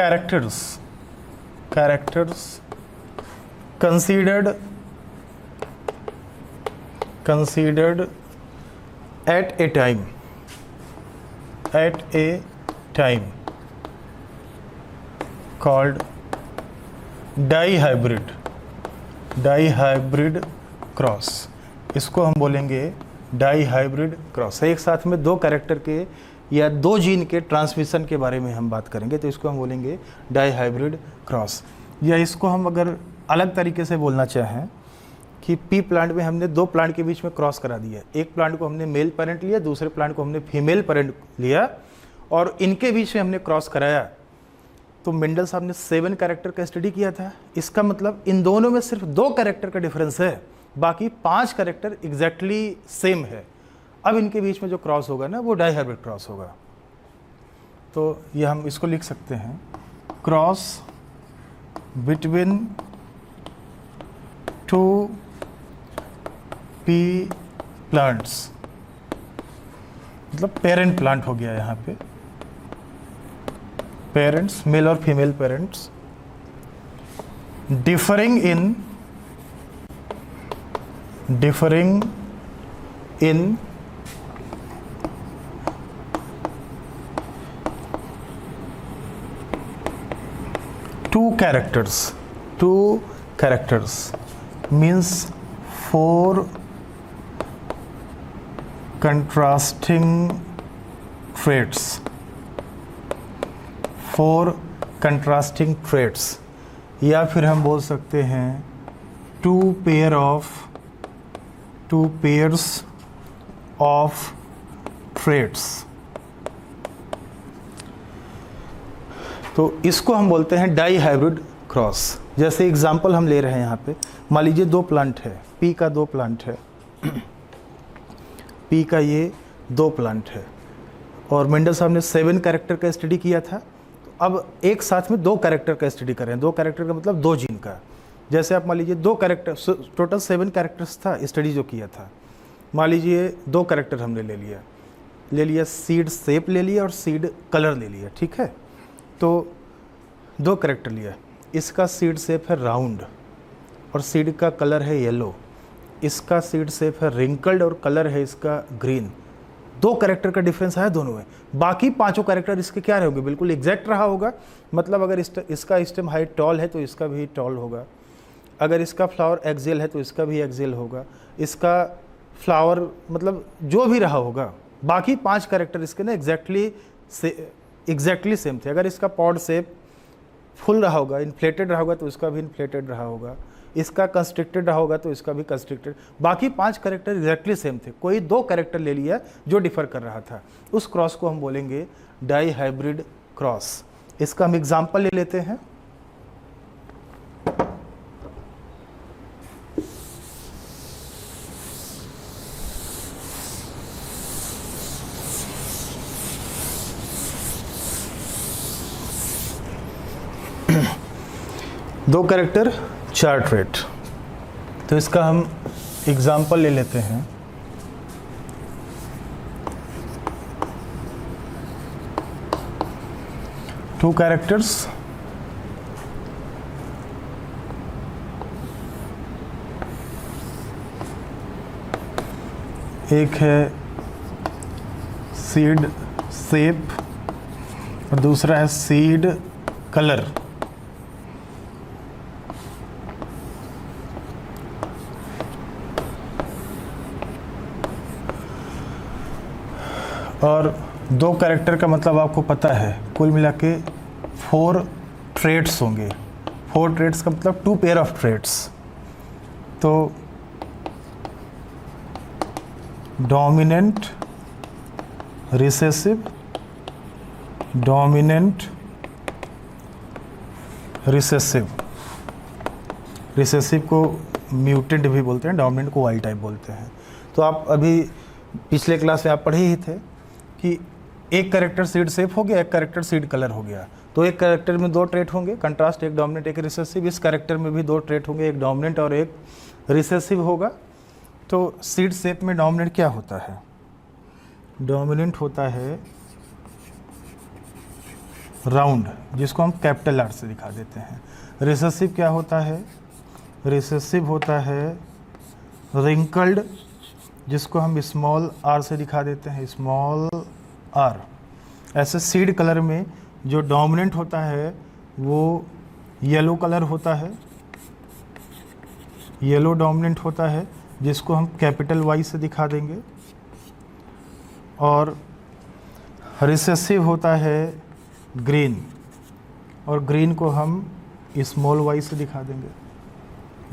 characters considered at a time called dihybrid cross. इसको हम बोलेंगे डाईहाइब्रिड क्रॉस। एक साथ में दो कैरेक्टर के या दो जीन के ट्रांसमिशन के बारे में हम बात करेंगे, तो इसको हम बोलेंगे डाईहाइब्रिड क्रॉस। या इसको हम अगर अलग तरीके से बोलना चाहें कि पी प्लांट में हमने दो प्लांट के बीच में क्रॉस करा दिया। एक प्लांट को हमने मेल पेरेंट लिया, दूसरे प्लांट को हमने फीमेल पेरेंट लिया, और इनके बीच में हमने क्रॉस कराया। तो मेंडल साहब ने 7 कैरेक्टर का स्टडी किया था। इसका मतलब इन दोनों में सिर्फ 2 कैरेक्टर का डिफरेंस है, बाकी 5 कैरेक्टर एग्जैक्टली सेम है। अब इनके बीच में जो क्रॉस होगा ना, वो डाईहाइब्रिड क्रॉस होगा। तो ये हम इसको लिख सकते हैं, क्रॉस बिटवीन 2 पी प्लांट्स, मतलब पेरेंट प्लांट हो गया यहाँ पे, पेरेंट्स मेल और female parents, differing in two characters means 4 contrasting traits, 4 contrasting traits, या फिर हम बोल सकते हैं 2 pairs of traits। तो इसको हम बोलते हैं डाईहाइब्रिड क्रॉस। जैसे एग्जांपल हम ले रहे हैं यहाँ पे, मान लीजिए 2 प्लांट है, पी का 2 प्लांट है, पी का ये 2 प्लांट है, और मेंडल साहब ने 7 कैरेक्टर का स्टडी किया था। तो अब एक साथ में 2 कैरेक्टर का स्टडी कर रहे हैं। 2 कैरेक्टर का मतलब 2 जीन का। जैसे आप मान लीजिए 2 कैरेक्टर, टोटल 7 कैरेक्टर्स था स्टडी जो किया था। मान लीजिए 2 कैरेक्टर हमने ले लिया, सीड शेप ले लिया और सीड कलर ले लिया, ठीक है। तो 2 कैरेक्टर लिया, इसका सीड शेप है राउंड और सीड का कलर है येलो, इसका सीड शेप है रिंकल्ड और कलर है इसका ग्रीन। 2 कैरेक्टर का डिफरेंस है दोनों में। बाकी 5 कैरेक्टर इसके क्या रहेंगे, बिल्कुल एग्जैक्ट रहा होगा। मतलब अगर इसका स्टेम हाइट टॉल है तो इसका भी टॉल होगा, अगर इसका फ्लावर एक्सेल है तो इसका भी एक्सेल होगा, इसका फ्लावर मतलब जो भी रहा होगा, बाकी 5 कैरेक्टर इसके ना एग्जैक्टली सेम थे। अगर इसका पॉड शेप फुल रहा होगा, इन्फ्लेटेड रहा होगा तो इसका भी इन्फ्लेटेड रहा होगा, इसका कंस्ट्रिक्टेड रहा होगा तो इसका भी कंस्ट्रिक्टेड। बाकी 5 कैरेक्टर एग्जैक्टली सेम थे, कोई 2 कैरेक्टर ले लिया जो डिफर कर रहा था। उस क्रॉस को हम बोलेंगे डाईहाइब्रिड क्रॉस। इसका हम एग्जाम्पल ले लेते हैं। 2 कैरेक्टर 4 ट्रेट। तो इसका हम एग्जाम्पल ले लेते हैं। टू कैरेक्टर्स, एक है सीड शेप और दूसरा है सीड कलर। और 2 कैरेक्टर का मतलब आपको पता है, कुल मिला के 4 ट्रेट्स होंगे। 4 ट्रेट्स का मतलब 2 पेयर ऑफ ट्रेट्स। तो dominant, recessive, dominant, recessive. Recessive को म्यूटेंट भी बोलते हैं, डोमिनेंट को वाइल्ड टाइप बोलते हैं। तो आप अभी पिछले क्लास में आप पढ़े ही थे कि एक कैरेक्टर सीड शेप हो गया, एक कैरेक्टर सीड कलर हो गया। तो एक कैरेक्टर में 2 ट्रेट होंगे, कंट्रास्ट, एक डोमिनेंट एक रिसेसिव। इस कैरेक्टर में भी 2 ट्रेट होंगे, एक डोमिनेंट और एक रिसेसिव होगा। तो सीड शेप में डोमिनेंट क्या होता है? डोमिनेंट होता है राउंड, जिसको हम कैपिटल आर से दिखा देते हैं। रिसेसिव क्या होता है? रिसेसिव होता है रिंकल्ड, जिसको हम स्मॉल आर से दिखा देते हैं, स्मॉल आर। ऐसे सीड कलर में जो डोमिनेंट होता है वो येलो कलर होता है, येलो डोमिनेंट होता है, जिसको हम कैपिटल वाई से दिखा देंगे। और रिसेसिव होता है ग्रीन, और ग्रीन को हम स्मॉल वाई से दिखा देंगे।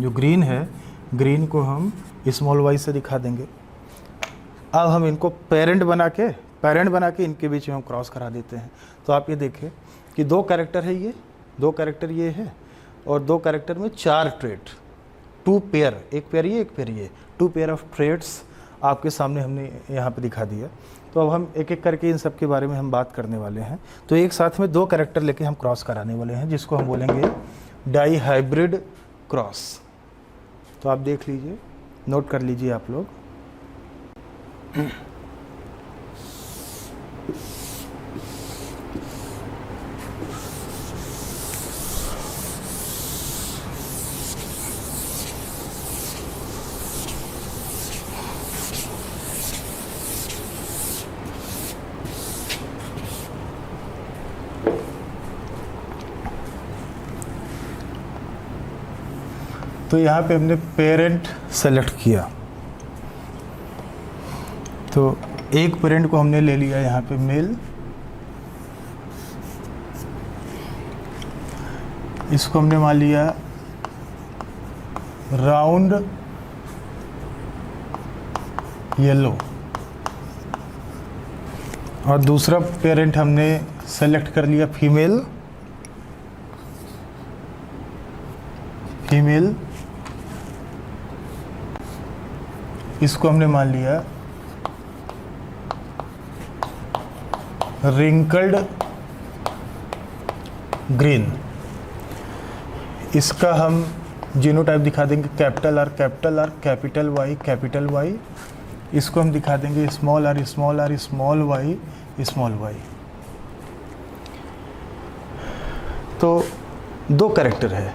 जो ग्रीन है, ग्रीन को हम स्मॉल वाई से दिखा देंगे। अब हम इनको पेरेंट बना के इनके बीच में हम क्रॉस करा देते हैं। तो आप ये देखें कि 2 कैरेक्टर है, ये 2 कैरेक्टर ये है, और 2 कैरेक्टर में 4 ट्रेट, 2 पेयर, एक पेयर ये, एक पेयर ये, 2 पेयर ऑफ ट्रेट्स आपके सामने हमने यहाँ पे दिखा दिया। तो अब हम एक एक करके इन सब के बारे में हम बात करने वाले हैं। तो एक साथ में 2 कैरेक्टर लेके हम क्रॉस कराने वाले हैं, जिसको हम बोलेंगे डाई हाइब्रिड क्रॉस। तो आप देख लीजिए, नोट कर लीजिए आप लोग। तो यहाँ पे हमने पेरेंट सेलेक्ट किया, तो एक पेरेंट को हमने ले लिया यहाँ पे मेल, इसको हमने मान लिया राउंड येलो, और दूसरा पेरेंट हमने सेलेक्ट कर लिया फीमेल, इसको हमने मान लिया रिंकल्ड ग्रीन। इसका हम जीनोटाइप दिखा देंगे capital R, capital R, capital Y, capital Y. इसको हम दिखा देंगे small r, small r, small y, small y. तो 2 कैरेक्टर है।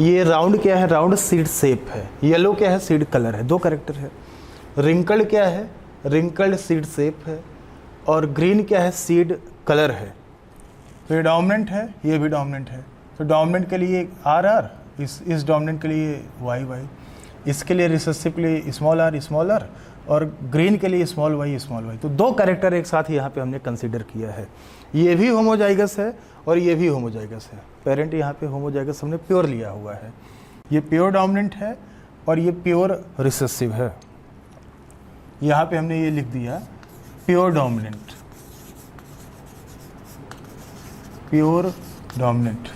ये राउंड क्या है? राउंड सीड शेप है। येलो क्या है? सीड कलर है। 2 कैरेक्टर है। रिंकल्ड क्या है? रिंकल्ड सीड शेप है। और ग्रीन क्या है? सीड कलर है। तो ये डोमिनेंट है, ये भी डोमिनेंट है। तो डोमिनेंट के लिए आर आर, इस डोमिनेंट के लिए वाई वाई, इसके लिए रिसेसिव के लिए स्मॉल आर, और ग्रीन के लिए स्मॉल वाई। तो 2 कैरेक्टर एक साथ यहाँ पे हमने कंसीडर किया है। ये भी होमोजाइगस है और ये भी होमोजाइगस है। पेरेंट यहाँ पे होमोजाइगस हमने प्योर लिया हुआ है। ये प्योर डोमिनेंट है और ये प्योर रिसेसिव है। यहाँ पे हमने ये लिख दिया प्योर डोमिनेंट, प्योर डोमिनेंट।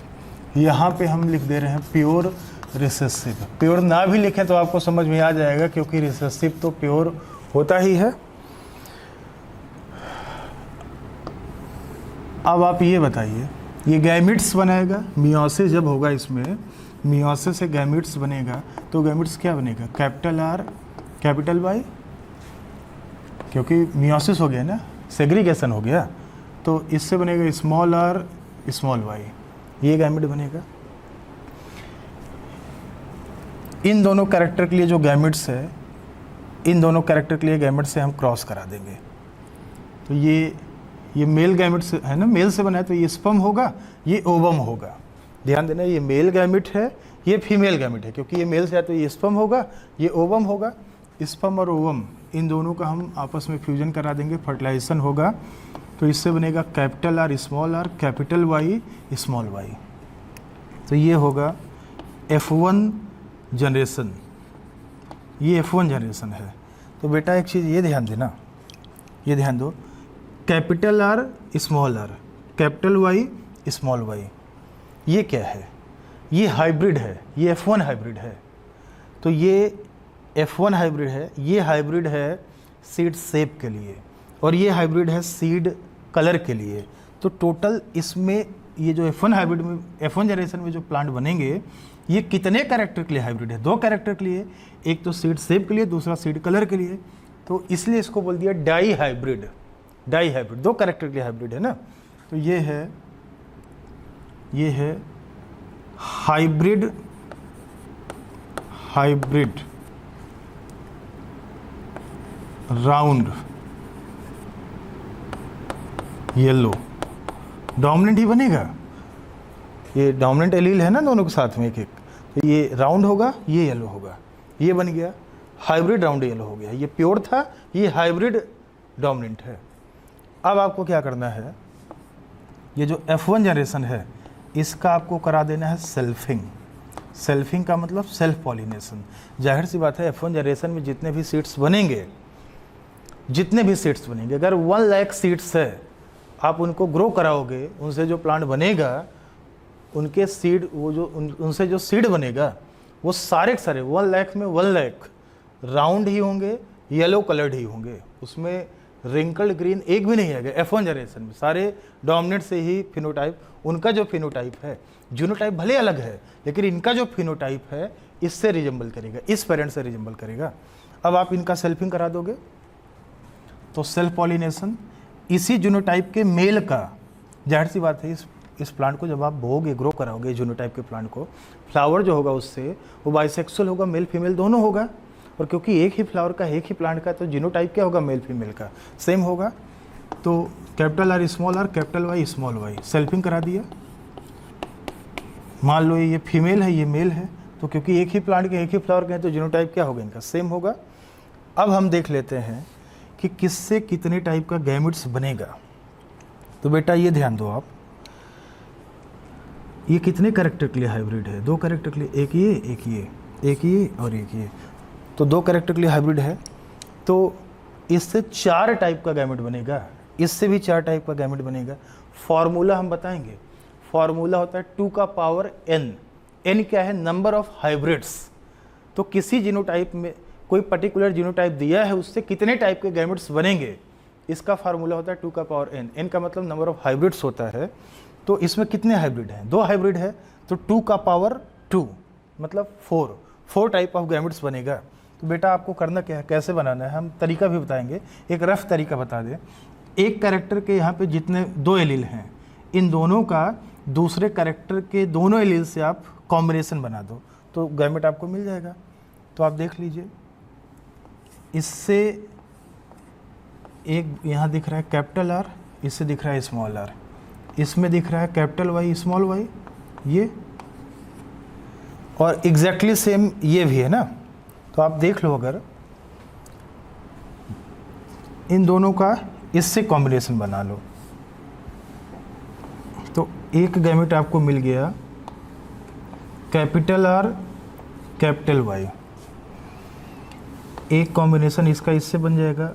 यहाँ पे हम लिख दे रहे हैं प्योर रिसेसिव। प्योर ना भी लिखें तो आपको समझ में आ जाएगा, क्योंकि रिसेसिव तो प्योर होता ही है। अब आप ये बताइए ये गैमिट्स बनाएगा, मियोसिस जब होगा इसमें, मियोसिस से गैमिट्स बनेगा, तो गैमिट्स क्या बनेगा, कैपिटल आर कैपिटल वाई, क्योंकि मियोसिस हो गया ना, सेग्रीगेशन हो गया, तो इससे बनेगा स्मॉल आर स्मॉल वाई, ये गैमिट बनेगा। इन दोनों कैरेक्टर के लिए जो गैमिट्स है, इन दोनों कैरेक्टर के लिए गैमिट से हम क्रॉस करा देंगे। तो ये मेल गैमिट से है ना, मेल से बना है, तो ये स्पर्म होगा, ये ओवम होगा। ध्यान देना, ये मेल गैमिट है, ये फीमेल गैमिट है, क्योंकि ये मेल से है तो ये स्पर्म होगा, ये ओवम होगा। स्पर्म और ओवम इन दोनों का हम आपस में फ्यूजन करा देंगे, फर्टिलाइजेशन होगा, तो इससे बनेगा capital R capital Y small y. तो ये होगा F1 जनरेशन, ये F1 जनरेशन है। तो बेटा एक चीज़ ये ध्यान देना, ये ध्यान दो, capital R capital Y small y, ये क्या है, ये हाइब्रिड है, ये F1 हाइब्रिड है। तो ये F1 हाइब्रिड है, ये हाइब्रिड है सीड शेप के लिए, और ये हाइब्रिड है सीड कलर के लिए। तो टोटल इसमें ये जो F1 हाइब्रिड में, F1 जनरेशन में जो प्लांट बनेंगे, ये कितने कैरेक्टर के लिए हाइब्रिड है, 2 कैरेक्टर के लिए, एक तो सीड शेप के लिए, दूसरा सीड कलर के लिए। तो इसलिए इसको बोल दिया डाई हाइब्रिड, 2 कैरेक्टर के लिए हाइब्रिड है ना। तो ये है हाइब्रिड राउंड येलो, डोमिनेंट ही बनेगा, ये डोमिनेंट एलील है ना दोनों के साथ में एक एक, तो ये राउंड होगा, ये येलो होगा, ये बन गया हाइब्रिड राउंड येलो हो गया। ये प्योर था, ये हाइब्रिड डोमिनेंट है। अब आपको क्या करना है, ये जो F1 जनरेशन है, इसका आपको करा देना है सेल्फिंग का मतलब सेल्फ पॉलिनेशन। जाहिर सी बात है, F1 जनरेशन में जितने भी सीड्स बनेंगे, अगर 1 लाख सीड्स है, आप उनको ग्रो कराओगे, उनसे जो प्लांट बनेगा, उनके सीड, वो जो उनसे जो सीड बनेगा, वो सारे के सारे 1 लाख में 1 लाख राउंड ही होंगे, येलो कलर्ड ही होंगे, उसमें रिंकल्ड ग्रीन एक भी नहीं आएगा। F1 जनरेशन में सारे डोमिनेंट से ही फिनोटाइप, उनका जो फिनोटाइप है, जीनोटाइप भले अलग है, लेकिन इनका जो फिनोटाइप है इससे रिजेंबल करेगा, इस पेरेंट से रिजेंबल करेगा। अब आप इनका सेल्फिंग करा दोगे, तो सेल्फ पॉलिनेशन इसी जीनोटाइप के मेल का, जाहिर सी बात है, इस प्लांट को जब आप बोओगे, ग्रो कराओगे जीनोटाइप के प्लांट को, फ्लावर जो होगा उससे वो बाइसेक्सुअल होगा, मेल फीमेल दोनों होगा। और क्योंकि एक ही फ्लावर का, एक ही प्लांट का, तो जीनोटाइप क्या होगा, मेल फीमेल का सेम होगा। तो capital R capital Y small y, selfing करा दिया। मान लो ये फीमेल है, ये मेल है, तो क्योंकि एक ही प्लांट के, एक ही फ्लावर के हैं, तो जीनोटाइप क्या होगा, इनका सेम होगा। अब हम देख लेते हैं कि किससे कितने टाइप का गैमिट्स बनेगा। तो बेटा ये ध्यान दो आप, ये कितने कैरेक्टर के लिए हाइब्रिड है, 2 कैरेक्टर के लिए, एक ये और एक ये, तो 2 कैरेक्टर के लिए हाइब्रिड है। तो इससे 4 टाइप का गैमेट बनेगा, इससे भी 4 टाइप का गैमेट बनेगा। फॉर्मूला हम बताएंगे, फॉर्मूला होता है 2 का पावर n। n क्या है, नंबर ऑफ हाइब्रिड्स। तो किसी जीनोटाइप में कोई पर्टिकुलर जीनोटाइप दिया है, उससे कितने टाइप के गैमेट्स बनेंगे, इसका फार्मूला होता है 2 का पावर n। n का मतलब नंबर ऑफ हाइब्रिड्स होता है। तो इसमें कितने हाइब्रिड हैं, 2 हाइब्रिड है, तो 2 का पावर 2 मतलब 4 टाइप ऑफ गैमेट्स बनेगा। तो बेटा आपको करना क्या है, कैसे बनाना है, हम तरीका भी बताएंगे, एक रफ तरीका बता दें। एक कैरेक्टर के यहाँ पे जितने 2 एलील हैं, इन दोनों का दूसरे कैरेक्टर के दोनों एलील से आप कॉम्बिनेशन बना दो, तो गैमेट आपको मिल जाएगा। तो आप देख लीजिए, इससे एक यहाँ दिख रहा है कैपिटल आर, इससे दिख रहा है स्मॉल आर, इसमें दिख रहा है कैपिटल वाई स्मॉल वाई, ये, और एग्जैक्टली सेम ये भी है ना। तो आप देख लो, अगर इन दोनों का इससे कॉम्बिनेशन बना लो, तो एक गैमेट आपको मिल गया कैपिटल आर कैपिटल वाई, एक कॉम्बिनेशन इसका इससे बन जाएगा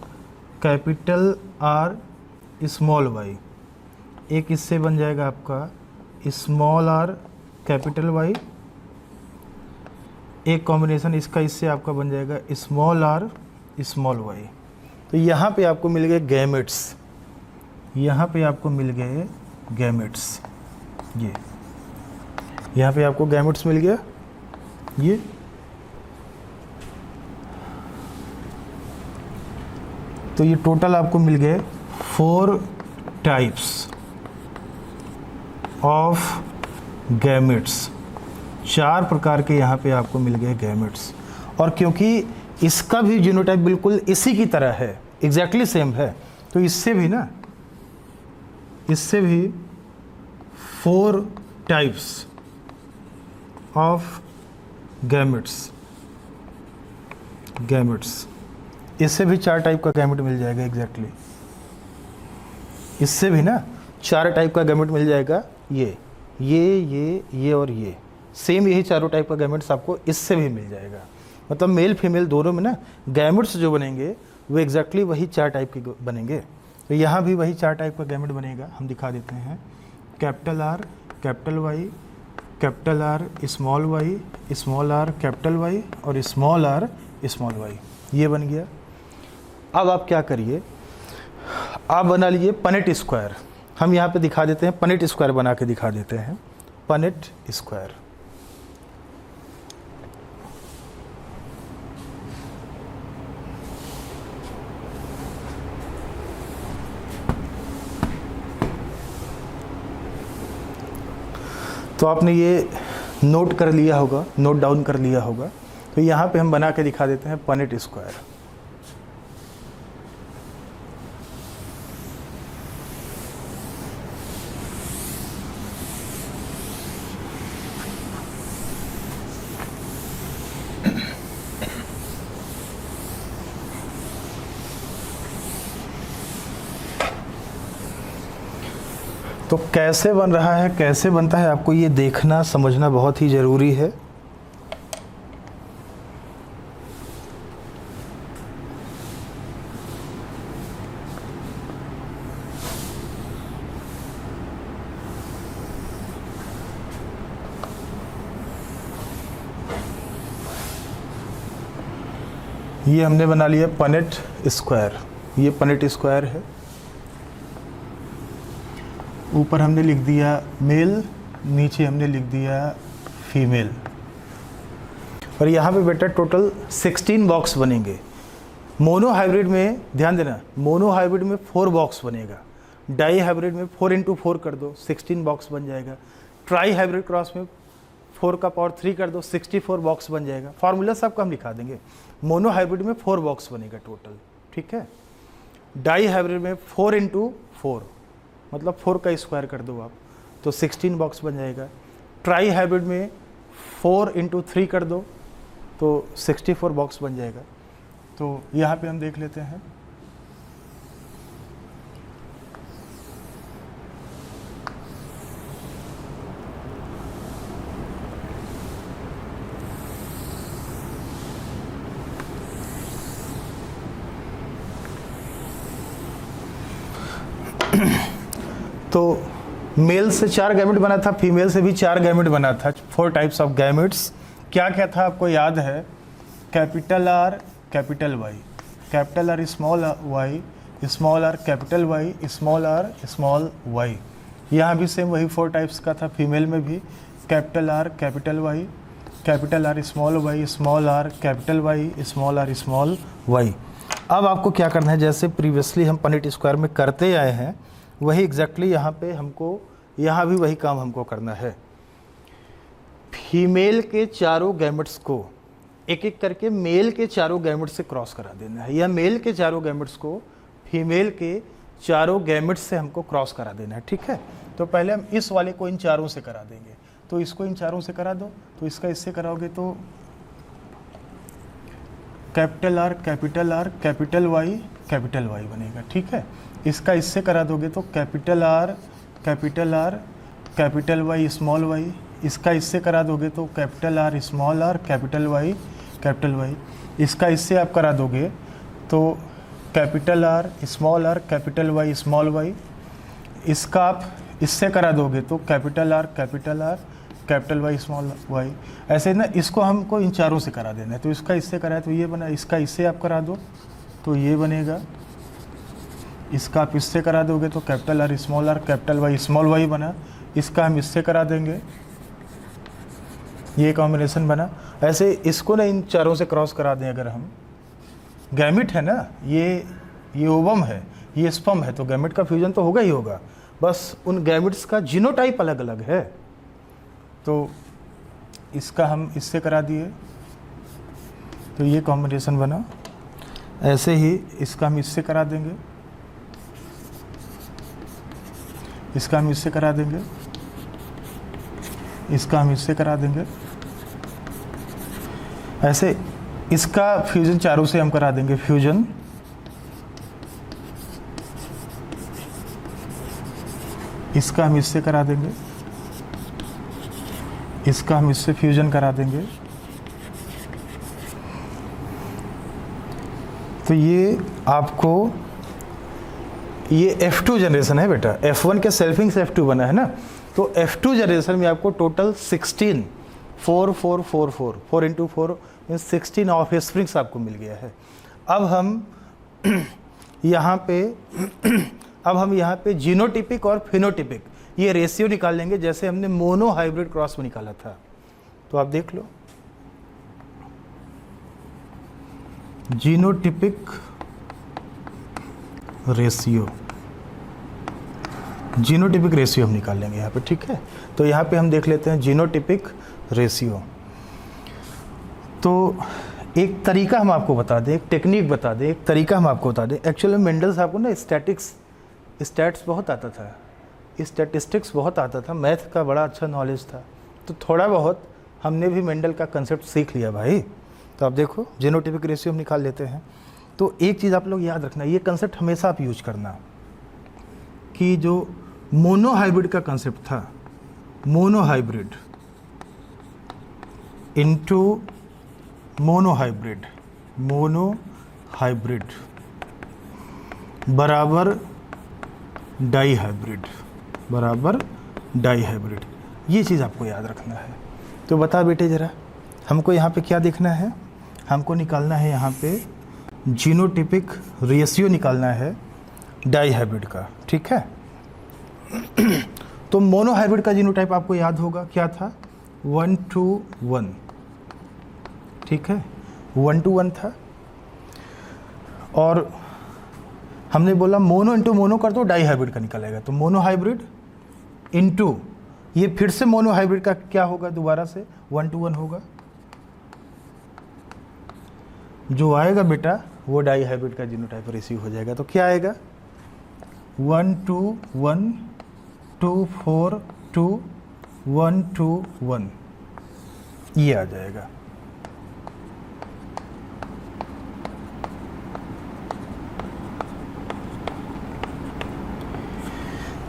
कैपिटल आर स्मॉल वाई, एक इससे बन जाएगा आपका स्मॉल आर कैपिटल वाई, एक कॉम्बिनेशन इसका इससे आपका बन जाएगा स्मॉल आर स्मॉल वाई। तो यहाँ पे आपको मिल गए गैमेट्स, यहाँ पे आपको मिल गए गैमेट्स। ये यहाँ पे आपको गैमेट्स मिल गया ये। तो ये टोटल आपको मिल गए 4 टाइप्स ऑफ गैमेट्स, 4 प्रकार के यहाँ पे आपको मिल गए गैमेट्स। और क्योंकि इसका भी जीनोटाइप बिल्कुल इसी की तरह है, एग्जैक्टली सेम है, तो इससे भी 4 टाइप्स ऑफ गैमेट्स, इससे भी 4 टाइप का गैमेट मिल जाएगा एग्जैक्टली। इससे भी 4 टाइप का गैमेट मिल जाएगा, ये और ये सेम, यही चारों टाइप का गैमेट्स आपको इससे भी मिल जाएगा। मतलब मेल फीमेल दोनों में गैमेट्स जो बनेंगे वो एग्जैक्टली वही 4 टाइप के बनेंगे। तो यहाँ भी वही 4 टाइप का गैमेट बनेगा। हम दिखा देते हैं, capital R capital Y, capital R small r capital Y और स्मॉल r स्मॉल y, ये बन गया। अब आप क्या करिए, आप बना लीजिए पनेट स्क्वायर। हम यहाँ पे दिखा देते हैं, पनेट स्क्वायर बना के दिखा देते हैं, पनेट स्क्वायर। तो आपने ये नोट कर लिया होगा, नोट डाउन कर लिया होगा। तो यहाँ पे हम बना के दिखा देते हैं पनेट स्क्वायर। तो कैसे बन रहा है, कैसे बनता है, आपको ये देखना समझना बहुत ही ज़रूरी है। ये हमने बना लिया पनेट स्क्वायर, ये पनेट स्क्वायर है। ऊपर हमने लिख दिया मेल, नीचे हमने लिख दिया फीमेल। और यहाँ पे बेटा टोटल 16 बॉक्स बनेंगे। मोनो हाइब्रिड में ध्यान देना, मोनो हाइब्रिड में 4 बॉक्स बनेगा, डाई हाइब्रिड में 4 इंटू 4 कर दो 16 बॉक्स बन जाएगा, ट्राई हाइब्रिड क्रॉस में 4 का पावर 3 कर दो 64 बॉक्स बन जाएगा। फार्मूला सबका हम लिखा देंगे। मोनो हाइब्रिड में 4 बॉक्स बनेगा टोटल, ठीक है। डाई हाइब्रिड में 4 इंटू 4 मतलब 4 का स्क्वायर कर दो आप, तो 16 बॉक्स बन जाएगा। ट्राई हाइब्रिड में 4 इंटू 3 कर दो तो 64 बॉक्स बन जाएगा। तो यहाँ पे हम देख लेते हैं, तो मेल से 4 गैमेट बना था, फीमेल से भी 4 गैमेट बना था। 4 टाइप्स ऑफ गैमेट्स। क्या क्या था आपको याद है? Capital R capital Y, capital R small y, small r capital Y, small r small y। यहाँ भी सेम वही 4 टाइप्स का था। फीमेल में भी capital R capital Y, capital R small y, small r capital Y, small r small y। अब आपको क्या करना है, जैसे प्रीवियसली हम पनेट स्क्वायर में करते आए हैं वही एग्जैक्टली यहाँ पे हमको, यहाँ भी वही काम हमको करना है। फीमेल के चारों गैमेट्स को एक एक करके मेल के चारों गैमेट्स से क्रॉस करा देना है, या मेल के चारों गैमेट्स को फीमेल के चारों गैमेट्स से हमको क्रॉस करा देना है, ठीक है। तो पहले हम इस वाले को इन चारों से करा देंगे, तो इसको इन चारों से करा दो, तो इसका इससे कराओगे तो capital R capital R capital Y बनेगा, ठीक है। इसका इससे करा दोगे तो capital R capital Y small y। इसका इससे करा दोगे तो capital R small r capital Y। इसका इससे आप करा दोगे तो capital R small r capital Y small y। इसका आप इससे करा दोगे तो capital R capital Y small y। ऐसे ना इसको हमको इन चारों से करा देना है। तो इसका इससे करा है तो ये बना, इसका इससे आप करा दो तो ये बनेगा। इसका आप इससे करा दोगे तो capital R small r capital Y small y बना। इसका हम इससे करा देंगे, ये कॉम्बिनेशन बना। ऐसे इसको ना इन चारों से क्रॉस करा दें अगर हम, गैमिट है ना, ये ओवम है, ये स्पर्म है, तो गैमिट का फ्यूजन तो होगा ही होगा, बस उन गैमिट्स का जीनोटाइप अलग अलग है। तो इसका हम इससे करा दिए, तो ये कॉम्बिनेशन बना। ऐसे ही इसका हम इससे करा देंगे, इसका हम इससे करा देंगे, इसका हम इससे करा देंगे। ऐसे इसका फ्यूजन चारों से हम करा देंगे, फ्यूजन। इसका हम इससे करा देंगे, इसका हम इससे फ्यूजन करा देंगे। तो ये आपको ये F2 जनरेशन है बेटा, F1 के सेल्फिंग से F2 बना है ना, तो F2 जनरेशन में आपको total 16 4 4 4 4 4 into 4 means 16 of springs आपको मिल गया है। अब हम यहाँ पे जीनोटिपिक और फिनोटिपिक ये रेशियो निकाल लेंगे, जैसे हमने मोनो हाइब्रिड क्रॉस में निकाला था। तो आप देख लो, जीनोटिपिक रेशियो, जीनोटिपिक रेशियो हम निकाल लेंगे यहाँ पे, ठीक है। तो यहाँ पे हम देख लेते हैं जीनोटिपिक रेशियो। तो एक तरीका हम आपको बता दें, एक टेक्निक बता दें, एक तरीका हम आपको बता दें। एक्चुअली मेंडल साहब को ना स्टैट्स बहुत आता था, स्टैटिस्टिक्स बहुत आता था, मैथ का बड़ा अच्छा नॉलेज था, तो थोड़ा बहुत हमने भी मेंडल का कंसेप्ट सीख लिया भाई। तो आप देखो जीनोटिपिक रेशियो हम निकाल लेते हैं। तो एक चीज़ आप लोग याद रखना, ये कंसेप्ट हमेशा आप यूज करना कि जो मोनो हाइब्रिड का कंसेप्ट था, mono hybrid into mono hybrid, mono hybrid बराबर डाई हाइब्रिड, बराबर डाई हाइब्रिड, ये चीज़ आपको याद रखना है। तो बता बेटे ज़रा, हमको यहाँ पे क्या देखना है, हमको निकालना है यहाँ पे जीनोटिपिक रेशियो निकालना है डाई हाइब्रिड का, ठीक है। तो मोनो हाइब्रिड का जीनोटाइप आपको याद होगा क्या था, 1 to 1, ठीक है, 1 to 1 था। और हमने बोला मोनो इंटू मोनो कर दो, डाई हाइब्रिड का निकलेगा। तो मोनो हाइब्रिड इंटू ये फिर से मोनो हाइब्रिड का क्या होगा, दोबारा से 1 to 1 होगा। जो आएगा बेटा वो डाई हाइब्रिड का जीनोटाइप रेशियो हो जाएगा। तो क्या आएगा, 1 to 1 2 4 2 1 to 1, ये आ जाएगा।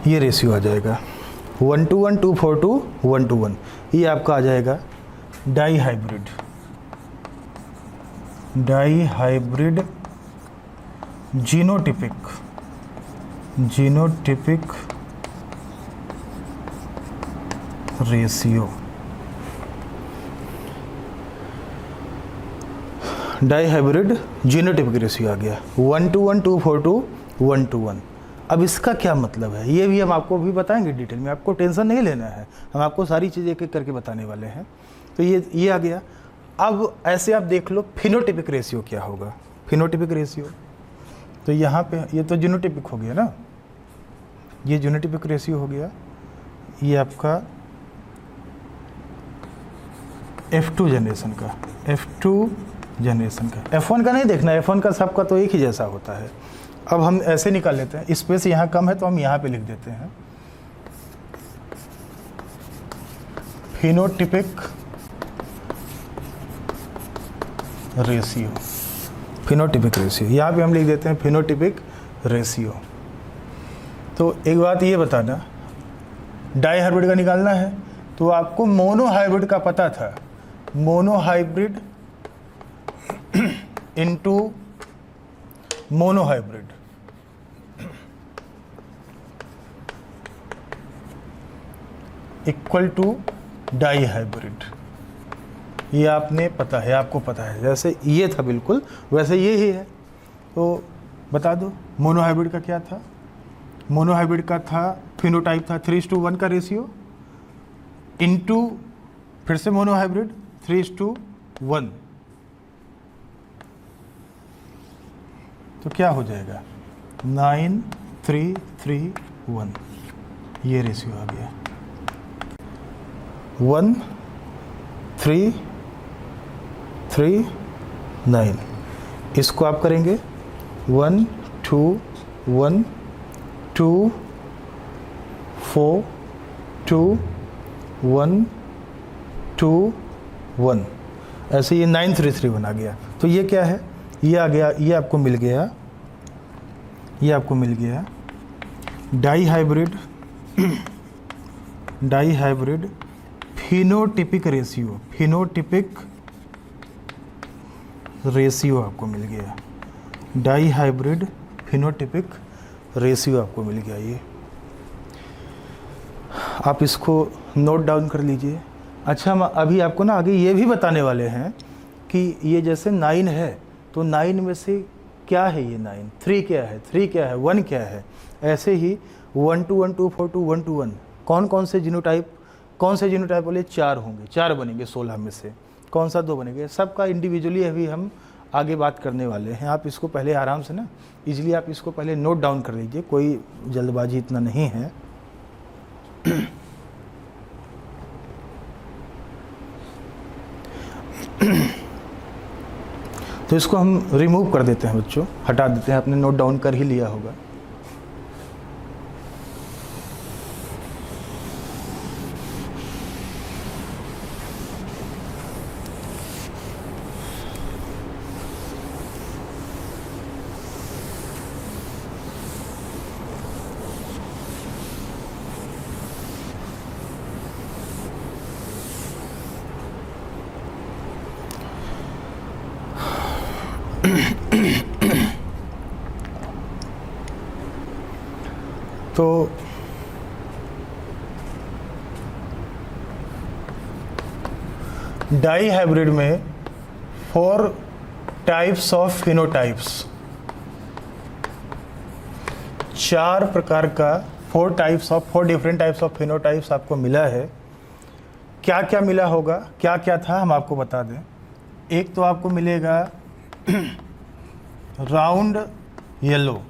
ये रेशियो आ जाएगा 1 to 1 2 4 2 1 to 1, ये आपका आ जाएगा dihybrid, dihybrid genotypic, genotypic ratio. Dihybrid genotypic ratio आ गया 1 to 1 2 4 2 1 to 1। अब इसका क्या मतलब है ये भी हम आपको भी बताएंगे डिटेल में, आपको टेंशन नहीं लेना है, हम आपको सारी चीज़ें एक एक करके बताने वाले हैं। तो ये आ गया। अब ऐसे आप देख लो फिनोटिपिक रेशियो क्या होगा, फिनोटिपिक रेशियो। तो यहाँ पे ये तो जीनोटिपिक हो गया ना, ये जीनोटिपिक रेशियो हो गया, ये आपका F2 जनरेशन का, F2 जनरेशन का, F1 का नहीं देखना, F1 का सबका तो एक ही जैसा होता है। अब हम ऐसे निकाल लेते हैं, स्पेस यहाँ कम है तो हम यहाँ पे लिख देते हैं फिनोटिपिक रेशियो, फिनोटिपिक रेशियो यहाँ पे हम लिख देते हैं फिनोटिपिक रेशियो। तो एक बात ये बताना, डाई हाइब्रिड का निकालना है तो आपको मोनो हाइब्रिड का पता था, monohybrid into monohybrid, equal to dihybrid. ये आपने पता है, आपको पता है, जैसे ये था बिल्कुल वैसे ये ही है। तो बता दो मोनो हाइब्रिड का क्या था, मोनो हाइब्रिड का था फिनोटाइप था 3:1 का रेशियो, इंटू फिर से मोनोहाइब्रिड 3:1, तो क्या हो जाएगा 9 3 3 1, ये रेशियो आ गया 1 3 3 9। इसको आप करेंगे 1 2 1 2 4 2 1 2 1, ऐसे ये 9 3 3 1 आ गया। तो ये क्या है, ये आ गया, ये आपको मिल गया, ये आपको मिल गया dihybrid phenotypic ratio, phenotypic ratio आपको मिल गया, डाई हाइब्रिड फिनोटिपिक रेशियो आपको मिल गया। ये आप इसको नोट डाउन कर लीजिए। अच्छा, हम अभी आपको ना आगे ये भी बताने वाले हैं कि ये जैसे 9 है तो 9 में से क्या है ये 9, 3 क्या है, 3 क्या है, 1 क्या है। ऐसे ही 1 2 1 2 4 2 1 2 1 कौन कौन से जीनोटाइप वाले 4 होंगे, 4 बनेंगे 16 में से, कौन सा 2 बनेंगे, सबका इंडिविजुअली अभी हम आगे बात करने वाले हैं। आप इसको पहले आराम से ना इजीली आप इसको पहले नोट डाउन कर लीजिए, कोई जल्दबाजी इतना नहीं है। तो इसको हम रिमूव कर देते हैं बच्चों, हटा देते हैं, आपने नोट डाउन कर ही लिया होगा। तो डाई हाइब्रिड में 4 टाइप्स ऑफ फिनोटाइप्स, 4 प्रकार का 4 डिफरेंट टाइप्स ऑफ फिनोटाइप्स आपको मिला है। क्या क्या मिला होगा, क्या क्या था हम आपको बता दें। एक तो आपको मिलेगा राउंड येलो,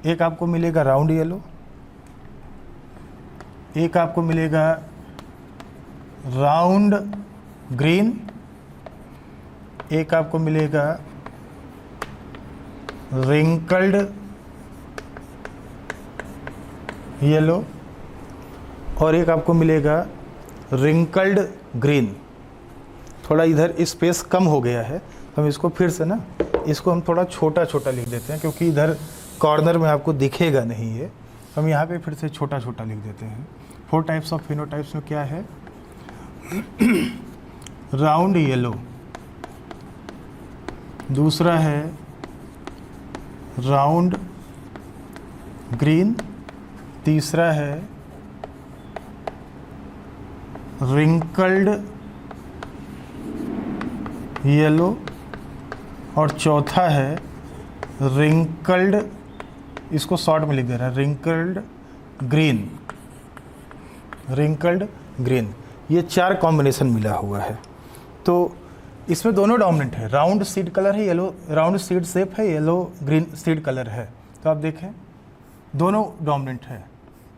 एक आपको मिलेगा राउंड येलो, एक आपको मिलेगा राउंड ग्रीन, एक आपको मिलेगा रिंकल्ड येलो, और एक आपको मिलेगा रिंकल्ड ग्रीन। थोड़ा इधर स्पेस कम हो गया है, हम इसको फिर से ना इसको हम थोड़ा छोटा छोटा लिख देते हैं, क्योंकि इधर कॉर्नर में आपको दिखेगा नहीं है। हम यहाँ पे फिर से छोटा छोटा लिख देते हैं। 4 टाइप्स ऑफ फिनोटाइप्स में क्या है, राउंड येलो, दूसरा है राउंड ग्रीन, तीसरा है रिंकल्ड येलो, और चौथा है रिंकल्ड, इसको शॉर्ट में लिख दे रहा है, रिंकल्ड ग्रीन, रिंकल्ड ग्रीन। ये 4 कॉम्बिनेशन मिला हुआ है। तो इसमें दोनों डोमिनेंट है, राउंड सीड कलर है, येलो राउंड सीड शेप है, येलो ग्रीन सीड कलर है। तो आप देखें दोनों डोमिनेंट है,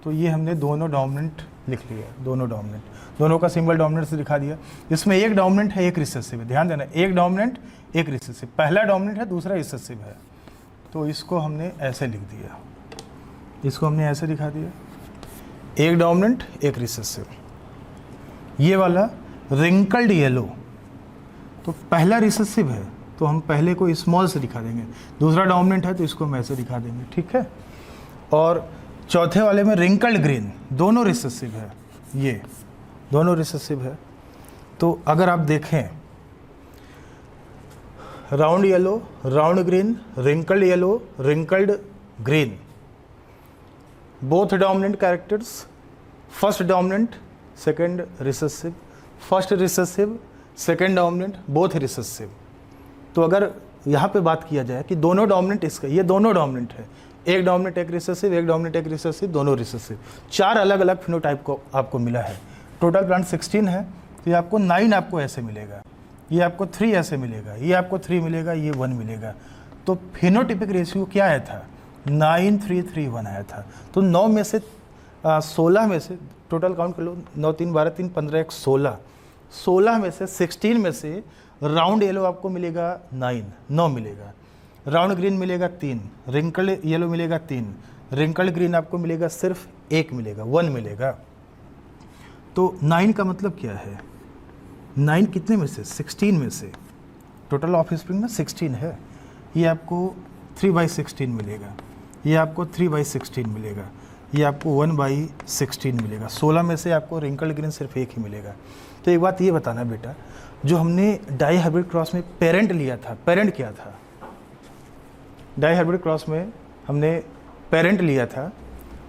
तो ये हमने दोनों डोमिनेंट लिख लिया, दोनों डोमिनेंट, दोनों का सिंबल डोमिनेंट से दिखा दिया। इसमें एक डोमिनेंट है, एक रिसेसिव है, ध्यान देना, एक डोमिनेंट एक रिसेसिव, पहला डोमिनेंट है दूसरा रिसेसिव है। तो इसको हमने ऐसे लिख दिया, इसको हमने ऐसे दिखा दिया, एक डोमिनेंट एक रिसेसिव। ये वाला रिंकल्ड येलो, तो पहला रिसेसिव है तो हम पहले को स्मॉल से दिखा देंगे, दूसरा डोमिनेंट है तो इसको हम ऐसे दिखा देंगे, ठीक है। और चौथे वाले में रिंकल्ड ग्रीन, दोनों रिसेसिव है, ये दोनों रिसेसिव है। तो अगर आप देखें round yellow, round green, wrinkled yellow, wrinkled green, both dominant characters, first dominant second recessive, first recessive second dominant, both recessive. तो अगर यहाँ पे बात किया जाए कि दोनों डोमिनेंट इसका, ये दोनों डोमिनेंट है, एक डोमिनेंट एक रिसेसिव, एक डोमिनेंट एक रिसेसिव, दोनों रिसेसिव, 4 अलग अलग फिनोटाइप को आपको मिला है। टोटल प्लांट 16 है, तो ये आपको 9 आपको ऐसे मिलेगा, ये आपको 3 ऐसे मिलेगा, ये आपको 3 मिलेगा, ये 1 मिलेगा। तो फिनोटिपिक रेशियो क्या आया था? 9 3 3 1 आया था। तो 9 में से 16 में से टोटल काउंट कर लो, 9 3 12 3 15 1 16, 16 में से 16 में से राउंड येलो आपको मिलेगा 9 मिलेगा, राउंड ग्रीन मिलेगा 3, रिंकल्ड येलो मिलेगा 3, रिंकल्ड ग्रीन आपको मिलेगा सिर्फ 1 मिलेगा, 1 मिलेगा। तो 9 का मतलब क्या है? 9 कितने में से? 16 में से। टोटल ऑफ स्प्रिंग में 16 है, ये आपको 3/16 मिलेगा, ये आपको 3/16 मिलेगा, ये आपको 1/16 मिलेगा। 16 में से आपको रिंकल्ड ग्रीन सिर्फ 1 ही मिलेगा। तो एक बात ये बताना बेटा, जो हमने डाई हाइब्रिड क्रॉस में पेरेंट लिया था, पेरेंट क्या था? डाई हाइब्रिड क्रॉस में हमने पेरेंट लिया था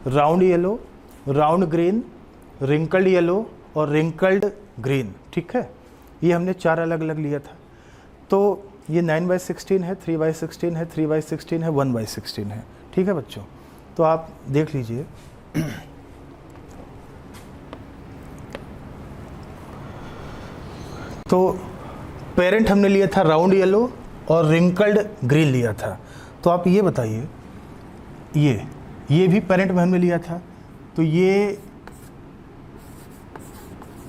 round yellow, round green, wrinkled yellow और रिंकल्ड ग्रीन, ठीक है। ये हमने 4 अलग अलग लिया था। तो ये 9/16 है, 3/16 है, 3/16 है, 1/16 है, ठीक है बच्चों। तो आप देख लीजिए तो पेरेंट हमने लिया था राउंड येलो और रिंकल्ड ग्रीन लिया था। तो आप ये बताइए, ये भी पेरेंट में हमने लिया था, तो ये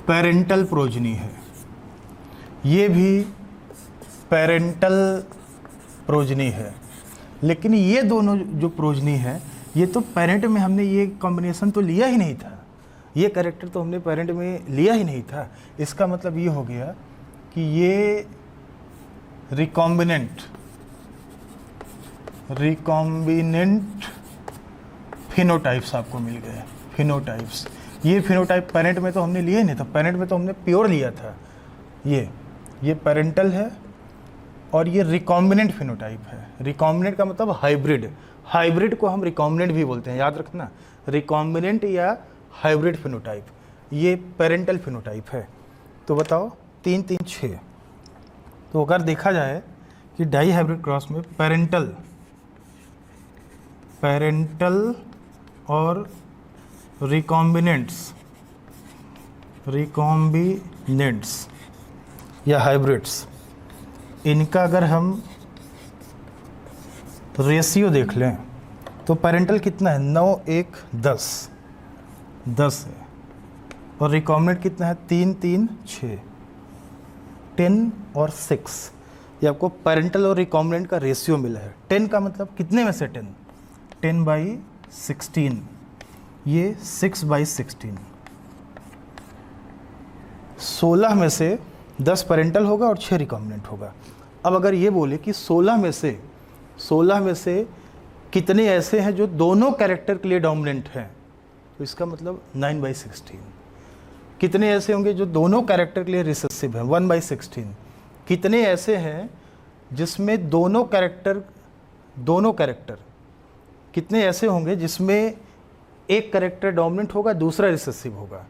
पेरेंटल प्रोजनी है, ये भी पेरेंटल प्रोजनी है। लेकिन ये दोनों जो प्रोजनी है, ये तो पेरेंट में हमने ये कॉम्बिनेशन तो लिया ही नहीं था, ये कैरेक्टर तो हमने पेरेंट में लिया ही नहीं था। इसका मतलब ये हो गया कि ये रिकॉम्बिनेंट फिनोटाइप्स आपको मिल गए, फिनोटाइप्स। ये फिनोटाइप पेरेंट में तो हमने लिए ही नहीं था, पेरेंट में तो हमने प्योर लिया था। ये पेरेंटल है और ये रिकॉम्बिनेंट फिनोटाइप है। रिकॉम्बिनेंट का मतलब हाइब्रिड, हाइब्रिड को हम रिकॉम्बिनेंट भी बोलते हैं, याद रखना, रिकॉम्बिनेंट या हाइब्रिड फिनोटाइप। ये पेरेंटल फिनोटाइप है। तो बताओ 3 3 6। तो अगर देखा जाए कि डाई हाइब्रिड क्रॉस में पेरेंटल और रिकॉम्बिनेंट्स या हाइब्रिड्स, इनका अगर हम रेशियो देख लें तो पेरेंटल कितना है? 9 1 10 है, और रिकॉम्बिनेंट कितना है? 3 3 6 10 और 6। ये आपको पेरेंटल और रिकॉम्बिनेंट का रेशियो मिला है। 10 का मतलब कितने में से 10? 10/16, ये 6/16। 16 में से 10 पेरेंटल होगा और 6 रिकॉम्बिनेंट होगा। अब अगर ये बोले कि 16 में से कितने ऐसे हैं जो दोनों कैरेक्टर के लिए डोमिनेंट हैं, तो इसका मतलब 9/16। कितने ऐसे होंगे जो दोनों कैरेक्टर के लिए रिसेसिव हैं? 1/16। कितने ऐसे हैं जिसमें दोनों कैरेक्टर कितने ऐसे होंगे जिसमें एक कैरेक्टर डोमिनेंट होगा, दूसरा रिसेसिव होगा?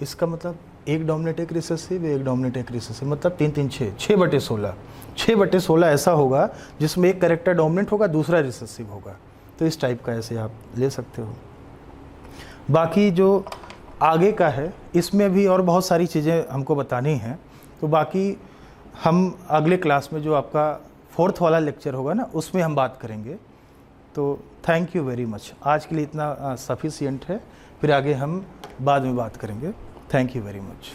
इसका मतलब एक डोमिनेंट एक रिसेसिव, एक डोमिनेंट एक रिसेसिव, मतलब 3 3 6, 6/16। 6/16 ऐसा होगा जिसमें एक कैरेक्टर डोमिनेंट होगा, दूसरा रिसेसिव होगा। तो इस टाइप का ऐसे आप ले सकते हो। बाकी जो आगे का है, इसमें भी और बहुत सारी चीज़ें हमको बतानी हैं, तो बाकी हम अगले क्लास में जो आपका 4th वाला लेक्चर होगा ना, उसमें हम बात करेंगे। तो थैंक यू वेरी मच। आज के लिए इतना सफिशिएंट है, फिर आगे हम बाद में बात करेंगे। Thank you very much.